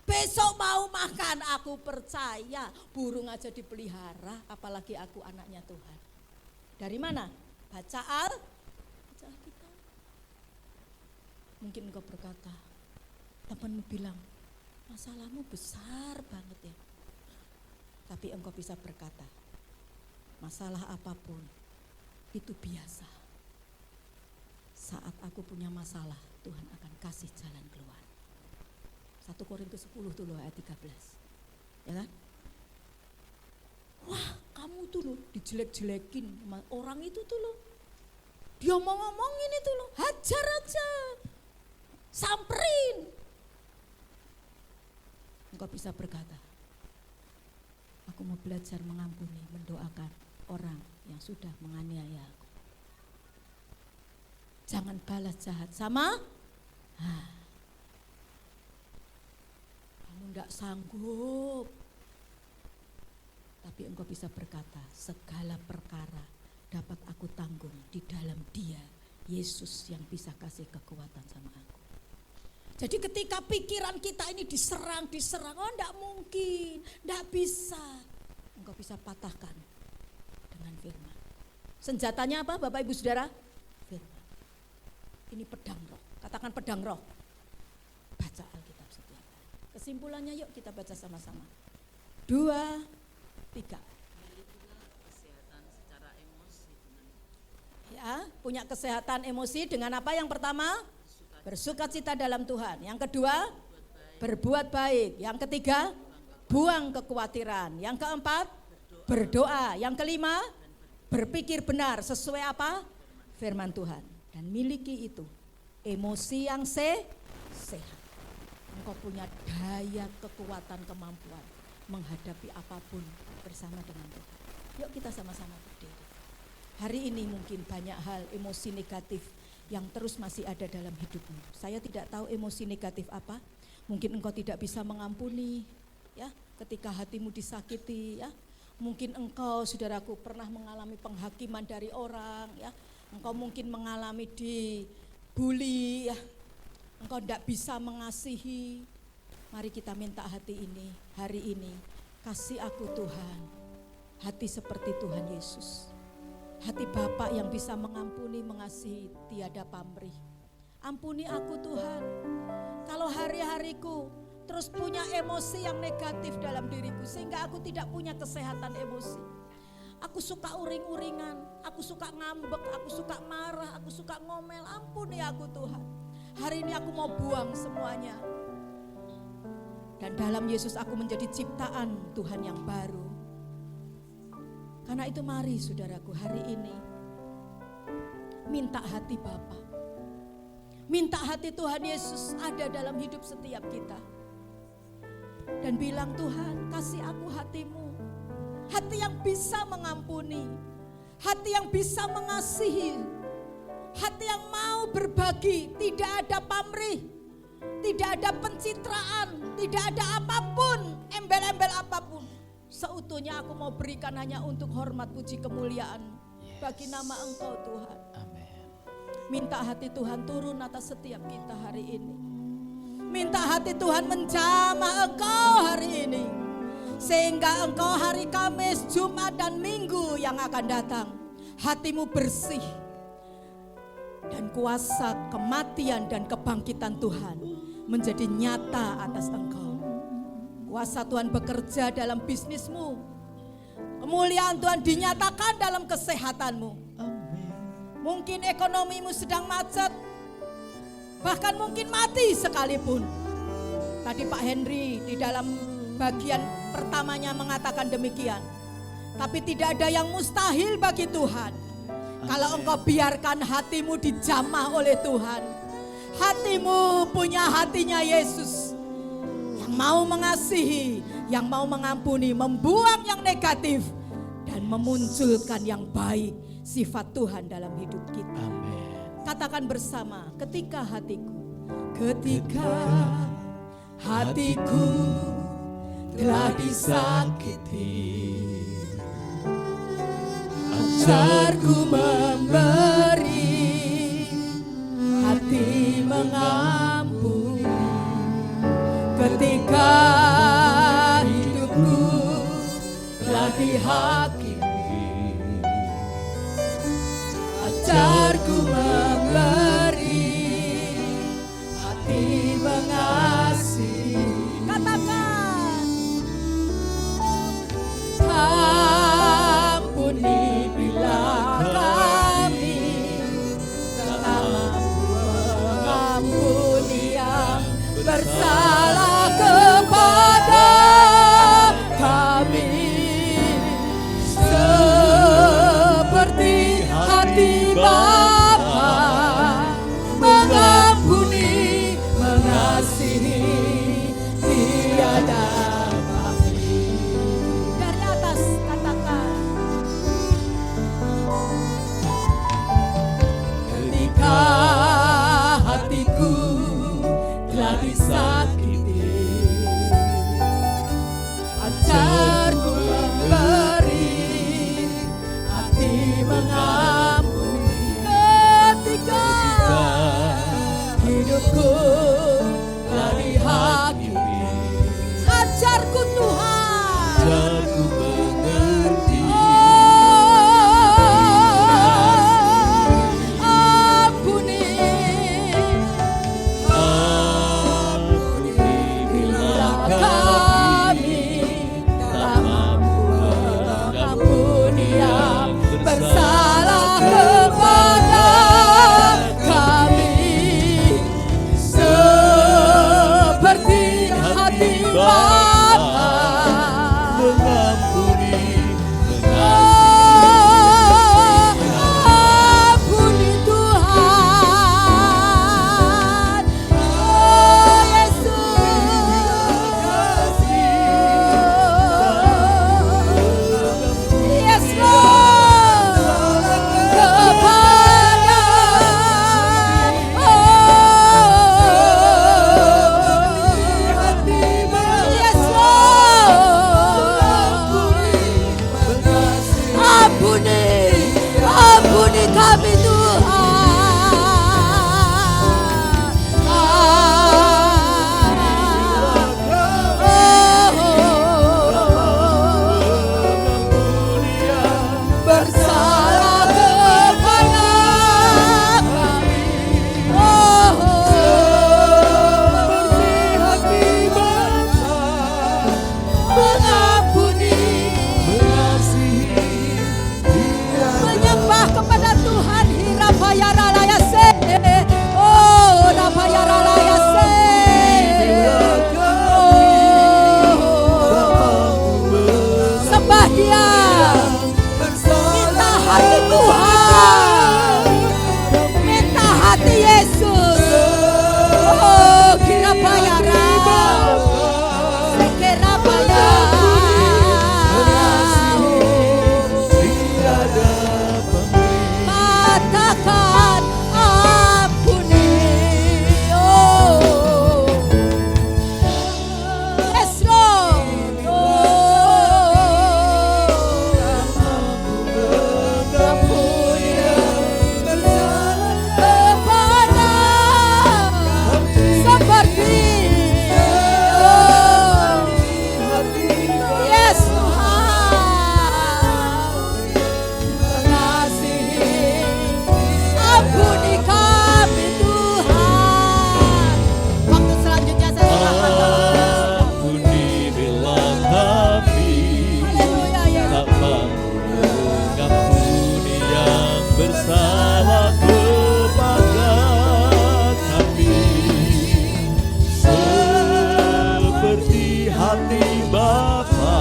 Speaker 3: Besok mau makan, aku percaya. Burung aja dipelihara, apalagi aku anaknya Tuhan. Dari mana? Baca Alkitab. Mungkin engkau berkata, temanmu bilang, masalahmu besar banget ya. Tapi engkau bisa berkata, masalah apapun itu biasa. Saat aku punya masalah, Tuhan akan kasih jalan keluar. 1 Korintus 10 tuh loh ayat 13. Ya kan? Wah, kamu tuh loh dijelek-jelekin sama orang itu tuh loh. Dia mau ngomongin itu loh, hajar aja. Samperin. Engkau bisa berkata, aku mau belajar mengampuni, mendoakan orang yang sudah menganiaya aku. Jangan balas jahat sama kamu enggak sanggup. Tapi engkau bisa berkata, segala perkara dapat aku tanggung di dalam Dia, Yesus yang bisa kasih kekuatan sama aku. Jadi ketika pikiran kita ini diserang, oh enggak mungkin, enggak bisa. Engkau bisa patahkan dengan firman. Senjatanya apa Bapak Ibu Saudara? Firman. Ini pedang roh, katakan pedang roh. Baca Alkitab setiap hari. Kesimpulannya yuk kita baca sama-sama. 2, 3.
Speaker 4: Kesehatan secara emosi dengan
Speaker 3: Ya, punya kesehatan emosi dengan apa yang pertama? Bersukacita dalam Tuhan. Yang kedua, berbuat baik. Yang ketiga, buang kekhawatiran. Yang keempat, berdoa. Yang kelima, berpikir benar sesuai apa? Firman Tuhan. Dan miliki itu, emosi yang sehat. Engkau punya daya, kekuatan, kemampuan menghadapi apapun bersama dengan Tuhan. Yuk kita sama-sama berdiri. Hari ini mungkin banyak hal emosi negatif yang terus masih ada dalam hidupmu. Saya tidak tahu emosi negatif apa. Mungkin engkau tidak bisa mengampuni, ya, ketika hatimu disakiti, ya. Mungkin engkau, saudaraku, pernah mengalami penghakiman dari orang, ya. Engkau mungkin mengalami dibully, ya. Engkau tidak bisa mengasihi. Mari kita minta hati ini, hari ini, kasih aku Tuhan, hati seperti Tuhan Yesus. Hati Bapa yang bisa mengampuni, mengasihi, tiada pamrih. Ampuni aku Tuhan, kalau hari-hariku terus punya emosi yang negatif dalam diriku, sehingga aku tidak punya kesehatan emosi. Aku suka uring-uringan, aku suka ngambek, aku suka marah, aku suka ngomel. Ampuni aku Tuhan. Hari ini aku mau buang semuanya. Dan dalam Yesus aku menjadi ciptaan Tuhan yang baru. Karena itu mari saudaraku hari ini minta hati Bapa. Minta hati Tuhan Yesus ada dalam hidup setiap kita. Dan bilang, Tuhan kasih aku hatimu. Hati yang bisa mengampuni. Hati yang bisa mengasihi. Hati yang mau berbagi. Tidak ada pamrih. Tidak ada pencitraan. Tidak ada apapun. Embel-embel apapun. Seutuhnya aku mau berikan hanya untuk hormat, puji, kemuliaan bagi nama Engkau Tuhan.
Speaker 1: Amin.
Speaker 3: Minta hati Tuhan turun atas setiap kita hari ini. Minta hati Tuhan menjamah Engkau hari ini. Sehingga Engkau hari Kamis, Jumat dan Minggu yang akan datang, hatimu bersih. Dan kuasa kematian dan kebangkitan Tuhan menjadi nyata atas Engkau. Kuasa Tuhan bekerja dalam bisnismu. Kemuliaan Tuhan dinyatakan dalam kesehatanmu. Mungkin ekonomimu sedang macet. Bahkan mungkin mati sekalipun. Tadi Pak Henry di dalam bagian pertamanya mengatakan demikian. Tapi tidak ada yang mustahil bagi Tuhan. Kalau engkau biarkan hatimu dijamah oleh Tuhan. Hatimu punya hatinya Yesus. Yang mau mengasihi, yang mau mengampuni, membuang yang negatif. Dan memunculkan yang baik, sifat Tuhan dalam hidup kita.
Speaker 1: Amin.
Speaker 3: Katakan bersama, ketika hatiku telah disakiti, ajarku memberi, hati mengampuni. Ketika Ajarku memberi, hati mengasihi. Katakan, ampuni bila kami telah mengampuni yang bersalah kepada kami, seperti hati Bapa mengampuni, mengasihi, tiada pamrih. Dari atas katakan, ketika hatiku telah disakiti, ajarku memberi, hati mengampuni. Ketika hidupku telah dihakimi, ajarku Tuhan,
Speaker 1: Ajarku mengerti,
Speaker 3: ampuni bila kami tak mampu mengampuni yang bersalah kepada kami, seperti hati Bapa
Speaker 1: mengampuni,
Speaker 3: ampuni Tuhan, oh Yesus, yes Lord, kepada yes Lord, ampuni kami Tuhan. Bersalah kepada kami, seperti hati Bapa mengampuni, menyembah kepada Tuhan. Hirapayaralayase, oh rapayaralayase, sembah Dia, minta hati Tuhan, minta hati Yesus. Oh kirapayara, sekirapaya, katakan ampuni, oh yes Lord, ampuni kepada seperti yes Tuhan, mengasihi, ampuni kami Tuhan. Waktu selanjutnya saya serahkan dalam
Speaker 1: ampuni bila kami
Speaker 3: haleluya ya.
Speaker 1: tak mampu mengampuni yang bersalah kepada kami, seperti hati Bapa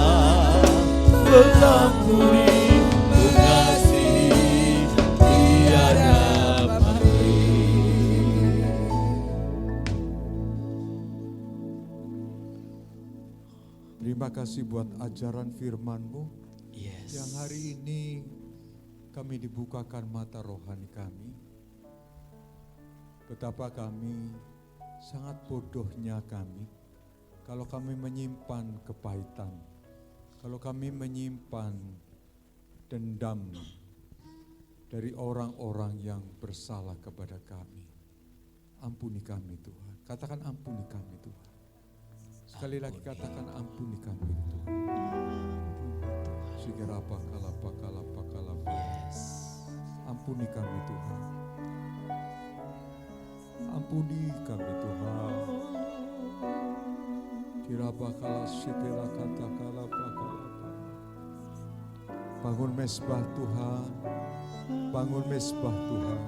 Speaker 1: mengampuni, mengasihi, tiada pamrih.
Speaker 2: Terima kasih buat ajaran firman-Mu
Speaker 1: Yes.
Speaker 2: yang hari ini kami dibukakan mata rohani kami. Betapa kami sangat bodohnya kami kalau kami menyimpan kepahitan, kalau kami menyimpan dendam dari orang-orang yang bersalah kepada kami. Ampuni kami Tuhan. Katakan ampuni kami Tuhan. Sekali lagi katakan ampuni kami Tuhan. Sikirapa kalapa kalapa kalapa.
Speaker 1: Yes.
Speaker 2: Ampuni kami Tuhan. ampuni kami Tuhan. Kirabakala sikela katakala bakalapa. Bangun mesbah Tuhan, bangun mesbah Tuhan.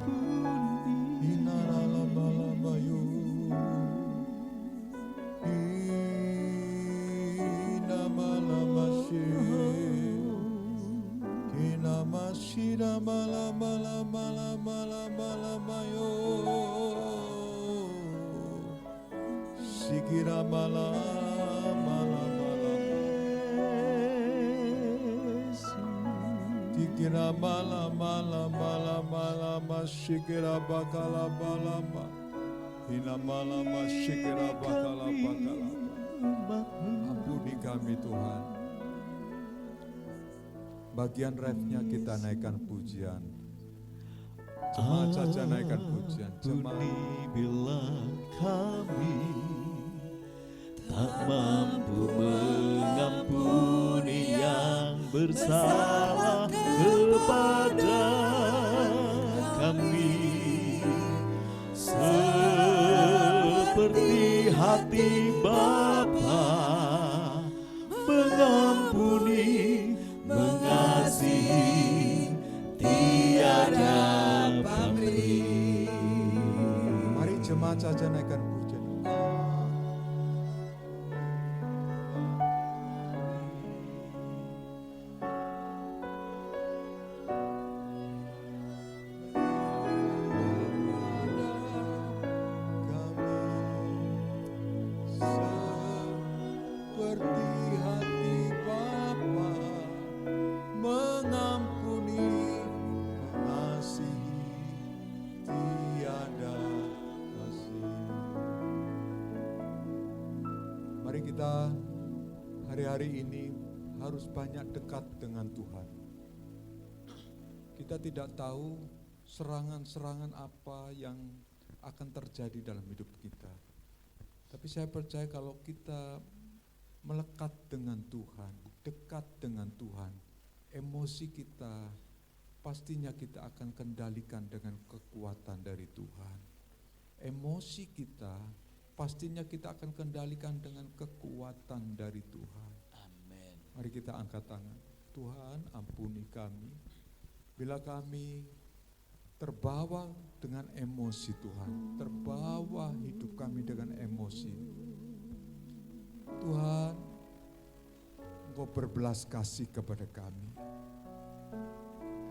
Speaker 2: Inalamalamayu, inamalamasye, kinamashira malamalamayo, sikira Tikira mala shikira bakala balama. Hina malama shikira bakala bakala. Ampuni kami Tuhan. Bagian refnya kita naikkan pujian. Jemaat saja naikkan pujian.
Speaker 1: Ampuni bila kami tak mampu mengampuni yang bersalah kepada kami, seperti hati Bapa mengampuni, mengasihi, tiada pamrih.
Speaker 2: Mari jemaat saja naikkan pujian. Kita hari-hari ini harus banyak dekat dengan Tuhan. Kita tidak tahu serangan-serangan apa yang akan terjadi dalam hidup kita. Tapi saya percaya kalau kita melekat dengan Tuhan, dekat dengan Tuhan, emosi kita pastinya kita akan kendalikan dengan kekuatan dari Tuhan. Emosi kita pastinya kita akan kendalikan dengan kekuatan dari Tuhan.
Speaker 1: Amin.
Speaker 2: Mari kita angkat tangan. Tuhan, ampuni kami bila kami terbawa dengan emosi Tuhan, terbawa hidup kami dengan emosi. Tuhan, Engkau berbelas kasih kepada kami.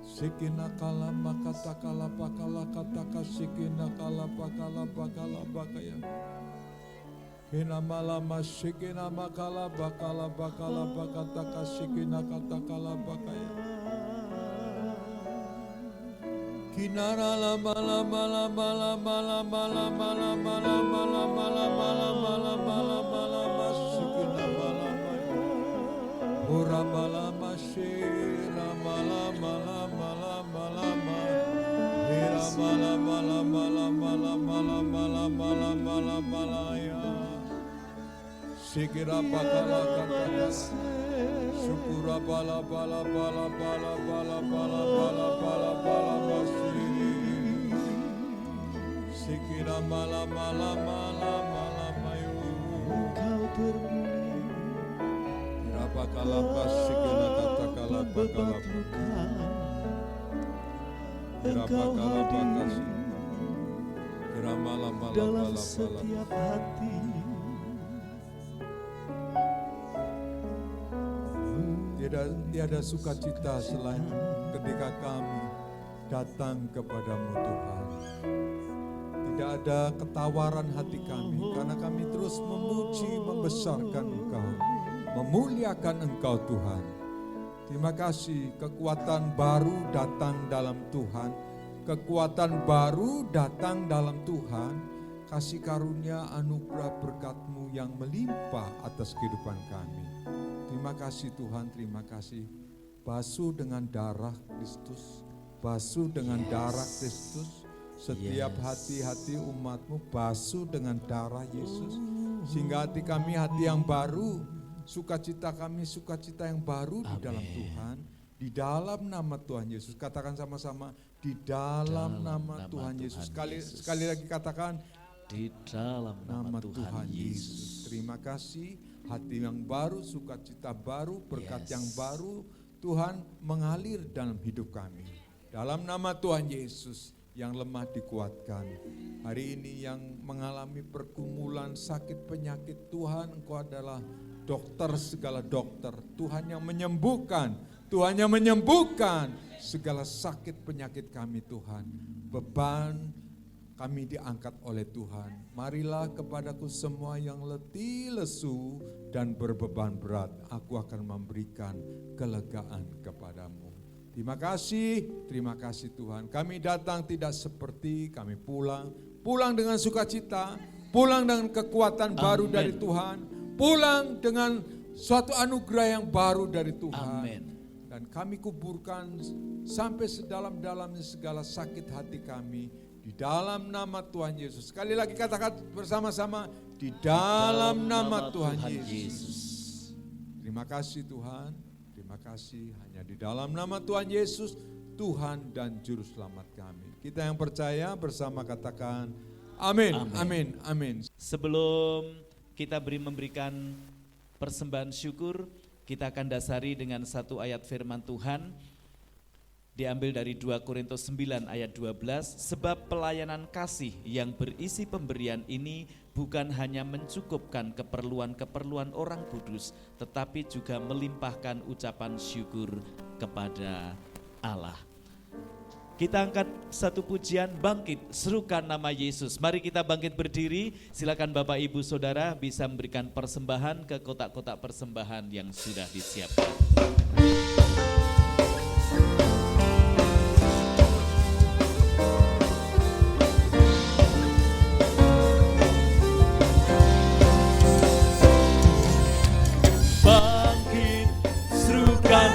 Speaker 2: Sikina kala makata kala bakala kataka sikina kala bakala bakaya. Hina malama sikina makala bakala bakataka sikina katakala bakaya. Kinara la mala sikina malama. Ora malama sikina malama. Hira malaya. Sikira bakala kataka. Syukura bala masih. Sikira mala mayu.
Speaker 1: Kau terpuji,
Speaker 2: Kira bakala sikira katakala bakala. Kira bakala bakasi. Kira mala
Speaker 1: dalam setiap hati.
Speaker 2: Tiada sukacita selain ketika kami datang kepadamu Tuhan. Tidak ada ketawaran hati kami karena kami terus memuji, membesarkan Engkau, memuliakan Engkau Tuhan. Terima kasih, kekuatan baru datang dalam Tuhan, kekuatan baru datang dalam Tuhan, kasih karunia anugerah berkat-Mu yang melimpah atas kehidupan kami. Terima kasih Tuhan, terima kasih. Basuh dengan darah Kristus, basuh dengan darah Kristus. Setiap hati-hati umat-Mu basuh dengan darah Yesus. Sehingga hati kami hati yang baru, sukacita kami sukacita yang baru di dalam Tuhan. Di dalam nama Tuhan Yesus. Katakan sama-sama, di dalam nama Tuhan Yesus. Sekali lagi katakan,
Speaker 1: Di dalam nama Tuhan Yesus.
Speaker 2: Terima kasih, hati yang baru, sukacita baru, berkat yang baru, Tuhan mengalir dalam hidup kami. Dalam nama Tuhan Yesus, yang lemah dikuatkan. Hari ini yang mengalami pergumulan sakit penyakit, Tuhan Engkau adalah dokter segala dokter. Tuhan yang menyembuhkan, Tuhan yang menyembuhkan segala sakit penyakit kami Tuhan. Beban kami diangkat oleh Tuhan. Marilah kepadaku semua yang letih, lesu, dan berbeban berat. Aku akan memberikan kelegaan kepadamu. Terima kasih Tuhan. Kami datang tidak seperti kami pulang dengan sukacita, pulang dengan kekuatan baru dari Tuhan, pulang dengan suatu anugerah yang baru dari Tuhan.
Speaker 1: Amin.
Speaker 2: Dan kami kuburkan sampai sedalam-dalamnya segala sakit hati kami di dalam nama Tuhan Yesus. Sekali lagi katakan bersama-sama, di dalam nama Tuhan Yesus. Terima kasih Tuhan. Terima kasih, hanya di dalam nama Tuhan Yesus, Tuhan dan Juru Selamat kami. Kita yang percaya bersama katakan, amin, amin, amin.
Speaker 1: Sebelum kita memberikan persembahan syukur, kita akan dasari dengan satu ayat firman Tuhan, diambil dari 2 Korintus 9 ayat 12, sebab pelayanan kasih yang berisi pemberian ini bukan hanya mencukupkan keperluan-keperluan orang kudus, tetapi juga melimpahkan ucapan syukur kepada Allah. Kita angkat satu pujian, bangkit, serukan nama Yesus. Mari kita bangkit berdiri, silakan Bapak Ibu Saudara bisa memberikan persembahan ke kotak-kotak persembahan yang sudah disiapkan.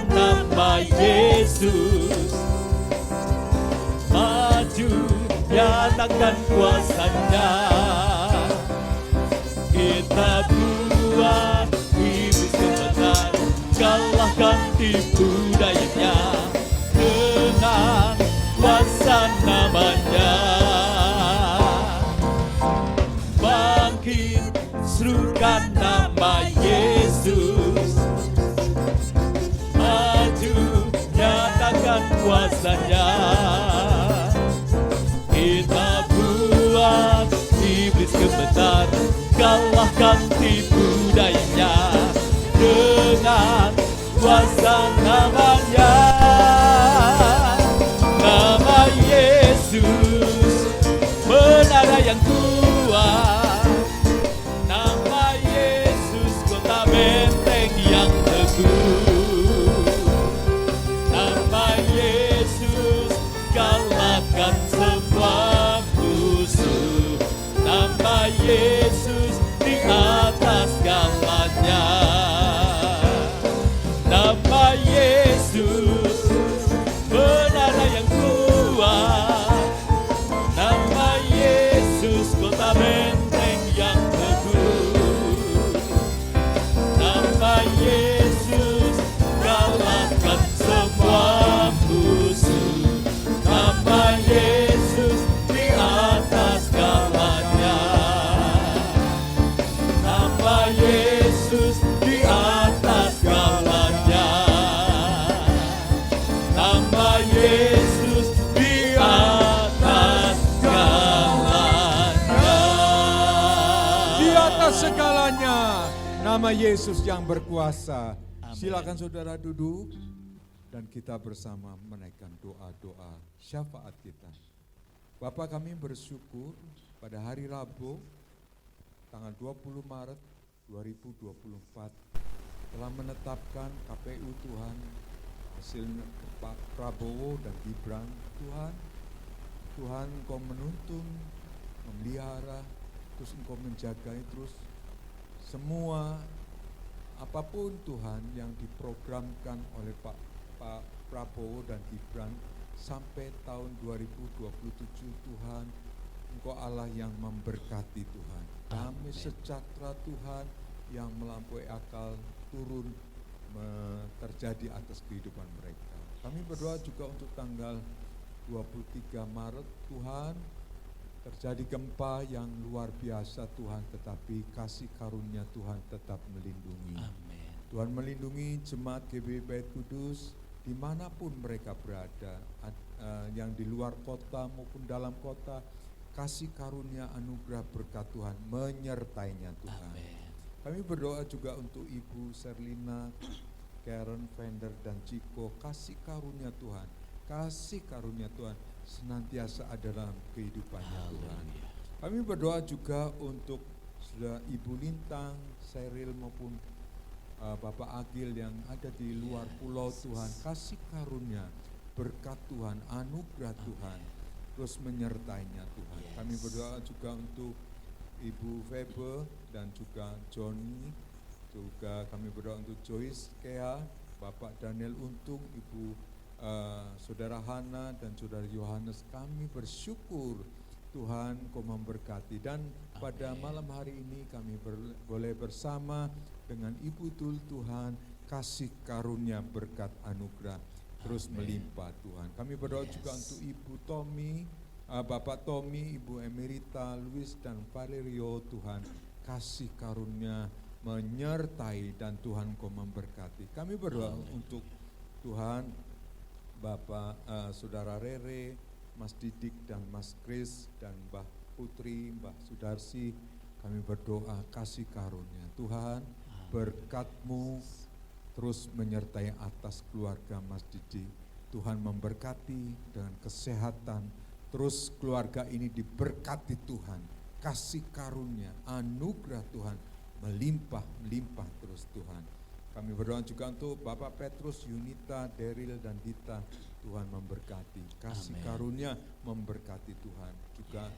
Speaker 1: Nama Yesus, maju nyatakan kuasanya. Kita buat iblis kebenar, kalahkan tipu dayanya dengan kuasa namanya. Bangkit, serukan nama Yesus, nyatakan kuasanya. Kita buat iblis kebenar, kalahkan tipu dayanya dengan kuasa namanya. Nama Yesus menara yang kuat, nama Yesus kota benteng yang teguh. Kalahkan semua musuh, nama Yesus di atas segalanya. Nama Yesus menara yang kuat, nama Yesus kota benteng yang teguh. Nama Yesus kalahkan semua musuh, nama Yesus di atas segalanya. Nama Yesus di atas segalanya. Nama Yesus di atas segalanya.
Speaker 2: Di atas segalanya, nama Yesus yang berkuasa. Silakan saudara duduk. Dan kita bersama menaikkan doa-doa syafaat kita. Bapa, kami bersyukur pada hari Rabu tanggal 20 Maret 2024 telah menetapkan KPU Tuhan hasil Pak Prabowo dan Gibran. Tuhan Engkau menuntun, memelihara, terus Engkau menjagai terus semua apapun Tuhan yang diprogramkan oleh Pak Prabowo dan Gibran sampai tahun 2027. Tuhan, Engkau Allah yang memberkati Tuhan. Damai sejahtera Tuhan yang melampaui akal turun terjadi atas kehidupan mereka. Kami berdoa juga untuk tanggal 23 Maret Tuhan, Terjadi gempa yang luar biasa Tuhan, tetapi kasih karunia Tuhan tetap melindungi.
Speaker 1: Amin.
Speaker 2: Tuhan melindungi jemaat GBI Bait Kudus dimanapun mereka berada, yang di luar kota maupun dalam kota. Kasih karunia anugerah berkat Tuhan menyertainya Tuhan.
Speaker 1: Amin.
Speaker 2: Kami berdoa juga untuk Ibu Serlina, Karen, Fender, dan Ciko. Kasih karunia Tuhan, kasih karunia Tuhan senantiasa ada dalam kehidupannya Tuhan. Kami berdoa juga untuk sudah Ibu Lintang, Seril maupun Bapak Agil yang ada di luar pulau Tuhan. Kasih karunia, berkat Tuhan, anugerah Tuhan terus menyertainya Tuhan. Kami berdoa juga untuk Ibu Febe dan juga Johnny. Juga kami berdoa untuk Joyce Kea, Bapak Daniel Untung, Ibu Saudara Hana dan Saudara Yohanes. Kami bersyukur Tuhan Kau memberkati. Dan pada malam hari ini kami boleh bersama dengan Ibu Tul Tuhan, kasih karunia berkat anugerah terus melimpah Tuhan. Kami berdoa juga untuk Ibu Tommy, Bapak Tommy, Ibu Emerita, Luis dan Valerio. Tuhan kasih karunia menyertai dan Tuhan Kau memberkati. Kami berdoa untuk Tuhan Bapak Saudara Rere, Mas Didik dan Mas Kris dan Mbah Putri, Mbah Sudarsi. Kami berdoa kasih karunia Tuhan, berkat-Mu terus menyertai atas keluarga Mas Didik. Tuhan memberkati dengan kesehatan, terus keluarga ini diberkati Tuhan. Kasih karunia, anugerah Tuhan melimpah terus Tuhan. Kami berdoa juga untuk Bapak Petrus, Yunita, Daryl dan Dita. Tuhan memberkati, kasih karunia memberkati Tuhan. Juga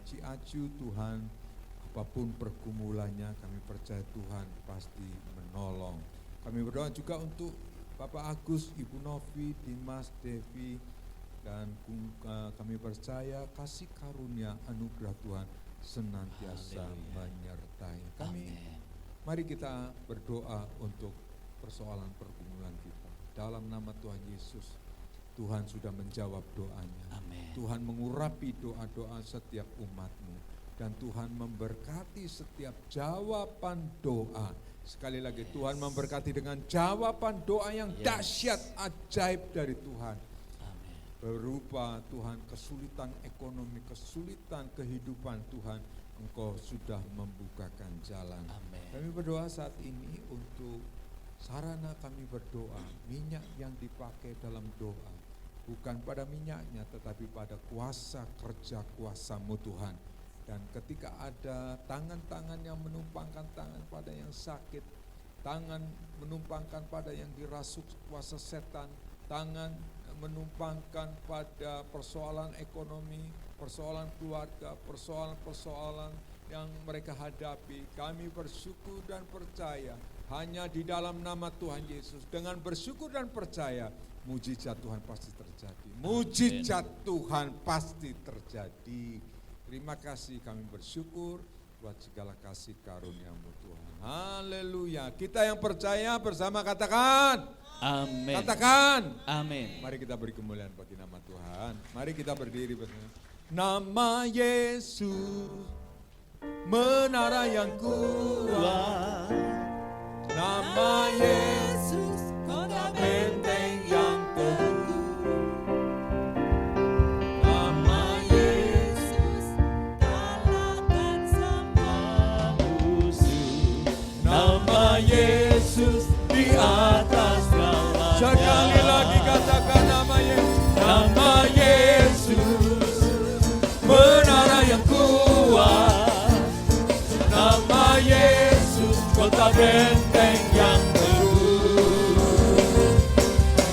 Speaker 2: Ciaju Tuhan, apapun pergumulannya kami percaya Tuhan pasti menolong. Kami berdoa juga untuk Bapak Agus, Ibu Novi, Dimas, Devi, dan kami percaya kasih karunia anugerah Tuhan senantiasa menyertai kami. Mari kita berdoa untuk persoalan pergumulan kita. Dalam nama Tuhan Yesus, Tuhan sudah menjawab doanya.
Speaker 1: Amin.
Speaker 2: Tuhan mengurapi doa-doa setiap umat-Mu. Dan Tuhan memberkati setiap jawaban doa. Sekali lagi Tuhan memberkati dengan jawaban doa yang dahsyat, ajaib dari Tuhan.
Speaker 1: Amin.
Speaker 2: Berupa Tuhan kesulitan ekonomi, kesulitan kehidupan Tuhan. Engkau sudah membukakan jalan.
Speaker 1: Amin.
Speaker 2: Kami berdoa saat ini untuk sarana kami berdoa, minyak yang dipakai dalam doa. Bukan pada minyaknya tetapi pada kuasa kerja kuasa-Mu Tuhan. Dan ketika ada tangan-tangan yang menumpangkan tangan pada yang sakit, tangan menumpangkan pada yang dirasuk kuasa setan, tangan menumpangkan pada persoalan ekonomi, persoalan keluarga, persoalan-persoalan yang mereka hadapi. Kami bersyukur dan percaya hanya di dalam nama Tuhan Yesus. Dengan bersyukur dan percaya, mujizat Tuhan pasti terjadi. Mujizat Tuhan pasti terjadi. Terima kasih, kami bersyukur buat segala kasih karunia-Mu Tuhan. Haleluya. Kita yang percaya bersama katakan.
Speaker 1: Amin.
Speaker 2: Katakan.
Speaker 1: Amin.
Speaker 2: Mari kita beri kemuliaan bagi nama Tuhan. Mari kita berdiri bersama. Nama Yesus, menara yang kuat. Nama Yesus, kota benteng yang teguh. Nama Yesus, kalahkan semua musuh. Nama Yesus di atas segalanya. Sekali lagi katakan nama Yesus. Nama Yesus, menara yang kuat. Nama Yesus, kota benteng yang teguh.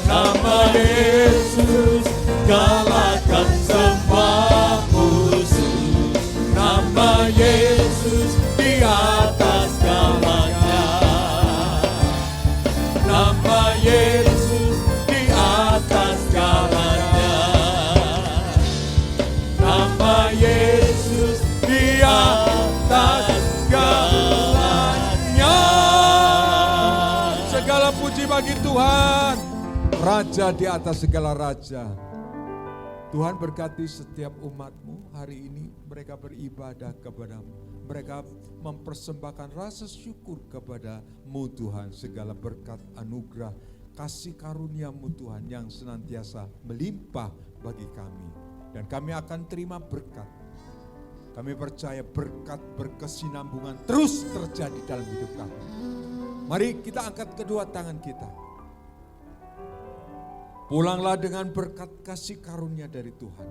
Speaker 2: Nama Yesus, kalahkan semua musuh. Nama Yesus di atas segalanya. Nama Yesus di atas segalanya. Nama Yesus di atas segalanya. Segala puji bagi Tuhan, Raja di atas segala raja. Tuhan berkati setiap umat-Mu hari ini, mereka beribadah kepada-Mu. Mereka mempersembahkan rasa syukur kepada-Mu Tuhan, segala berkat anugerah kasih karunia-Mu Tuhan yang senantiasa melimpah bagi kami. Dan kami akan terima berkat. Kami percaya berkat berkesinambungan terus terjadi dalam hidup kami. Mari kita angkat kedua tangan kita. Pulanglah dengan berkat kasih karunia dari Tuhan.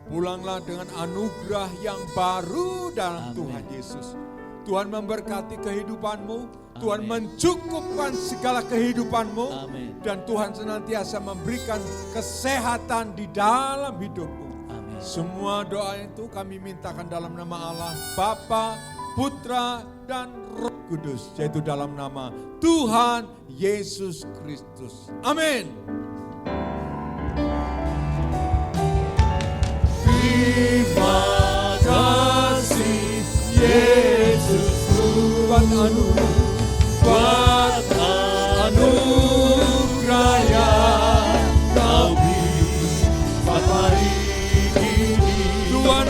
Speaker 2: Pulanglah dengan anugerah yang baru dalam
Speaker 1: Amin.
Speaker 2: Tuhan Yesus. Tuhan memberkati kehidupanmu, Tuhan mencukupkan segala kehidupanmu,
Speaker 1: Amin.
Speaker 2: dan Tuhan senantiasa memberikan kesehatan di dalam hidupmu.
Speaker 1: Amin.
Speaker 2: Semua doa itu kami mintakan dalam nama Allah, Bapa, Putra, dan Roh Kudus, yaitu dalam nama Tuhan Yesus Kristus. Amin. Terima kasih Yesus buat anugerah yang Kau beri hari ini. Tuhan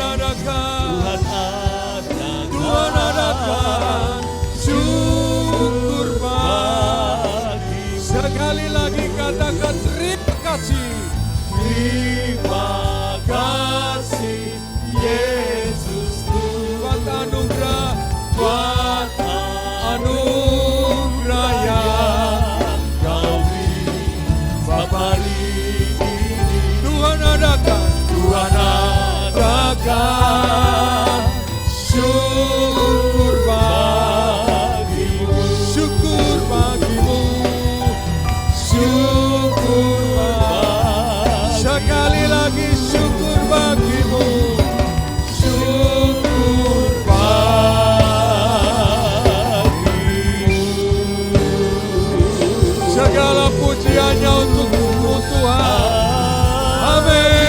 Speaker 2: adakan syukur bagi. Sekali lagi katakan terima kasih. Terima kasih Yesus buat anugerah yang Kau beri hari ini. Tuhan adakan syukur bagimu, syukur bagimu, syukur bagimu. Sekali lagi syukur bagimu, syukur bagimu. Segala pujiannya untukmu Tuhan. Amin.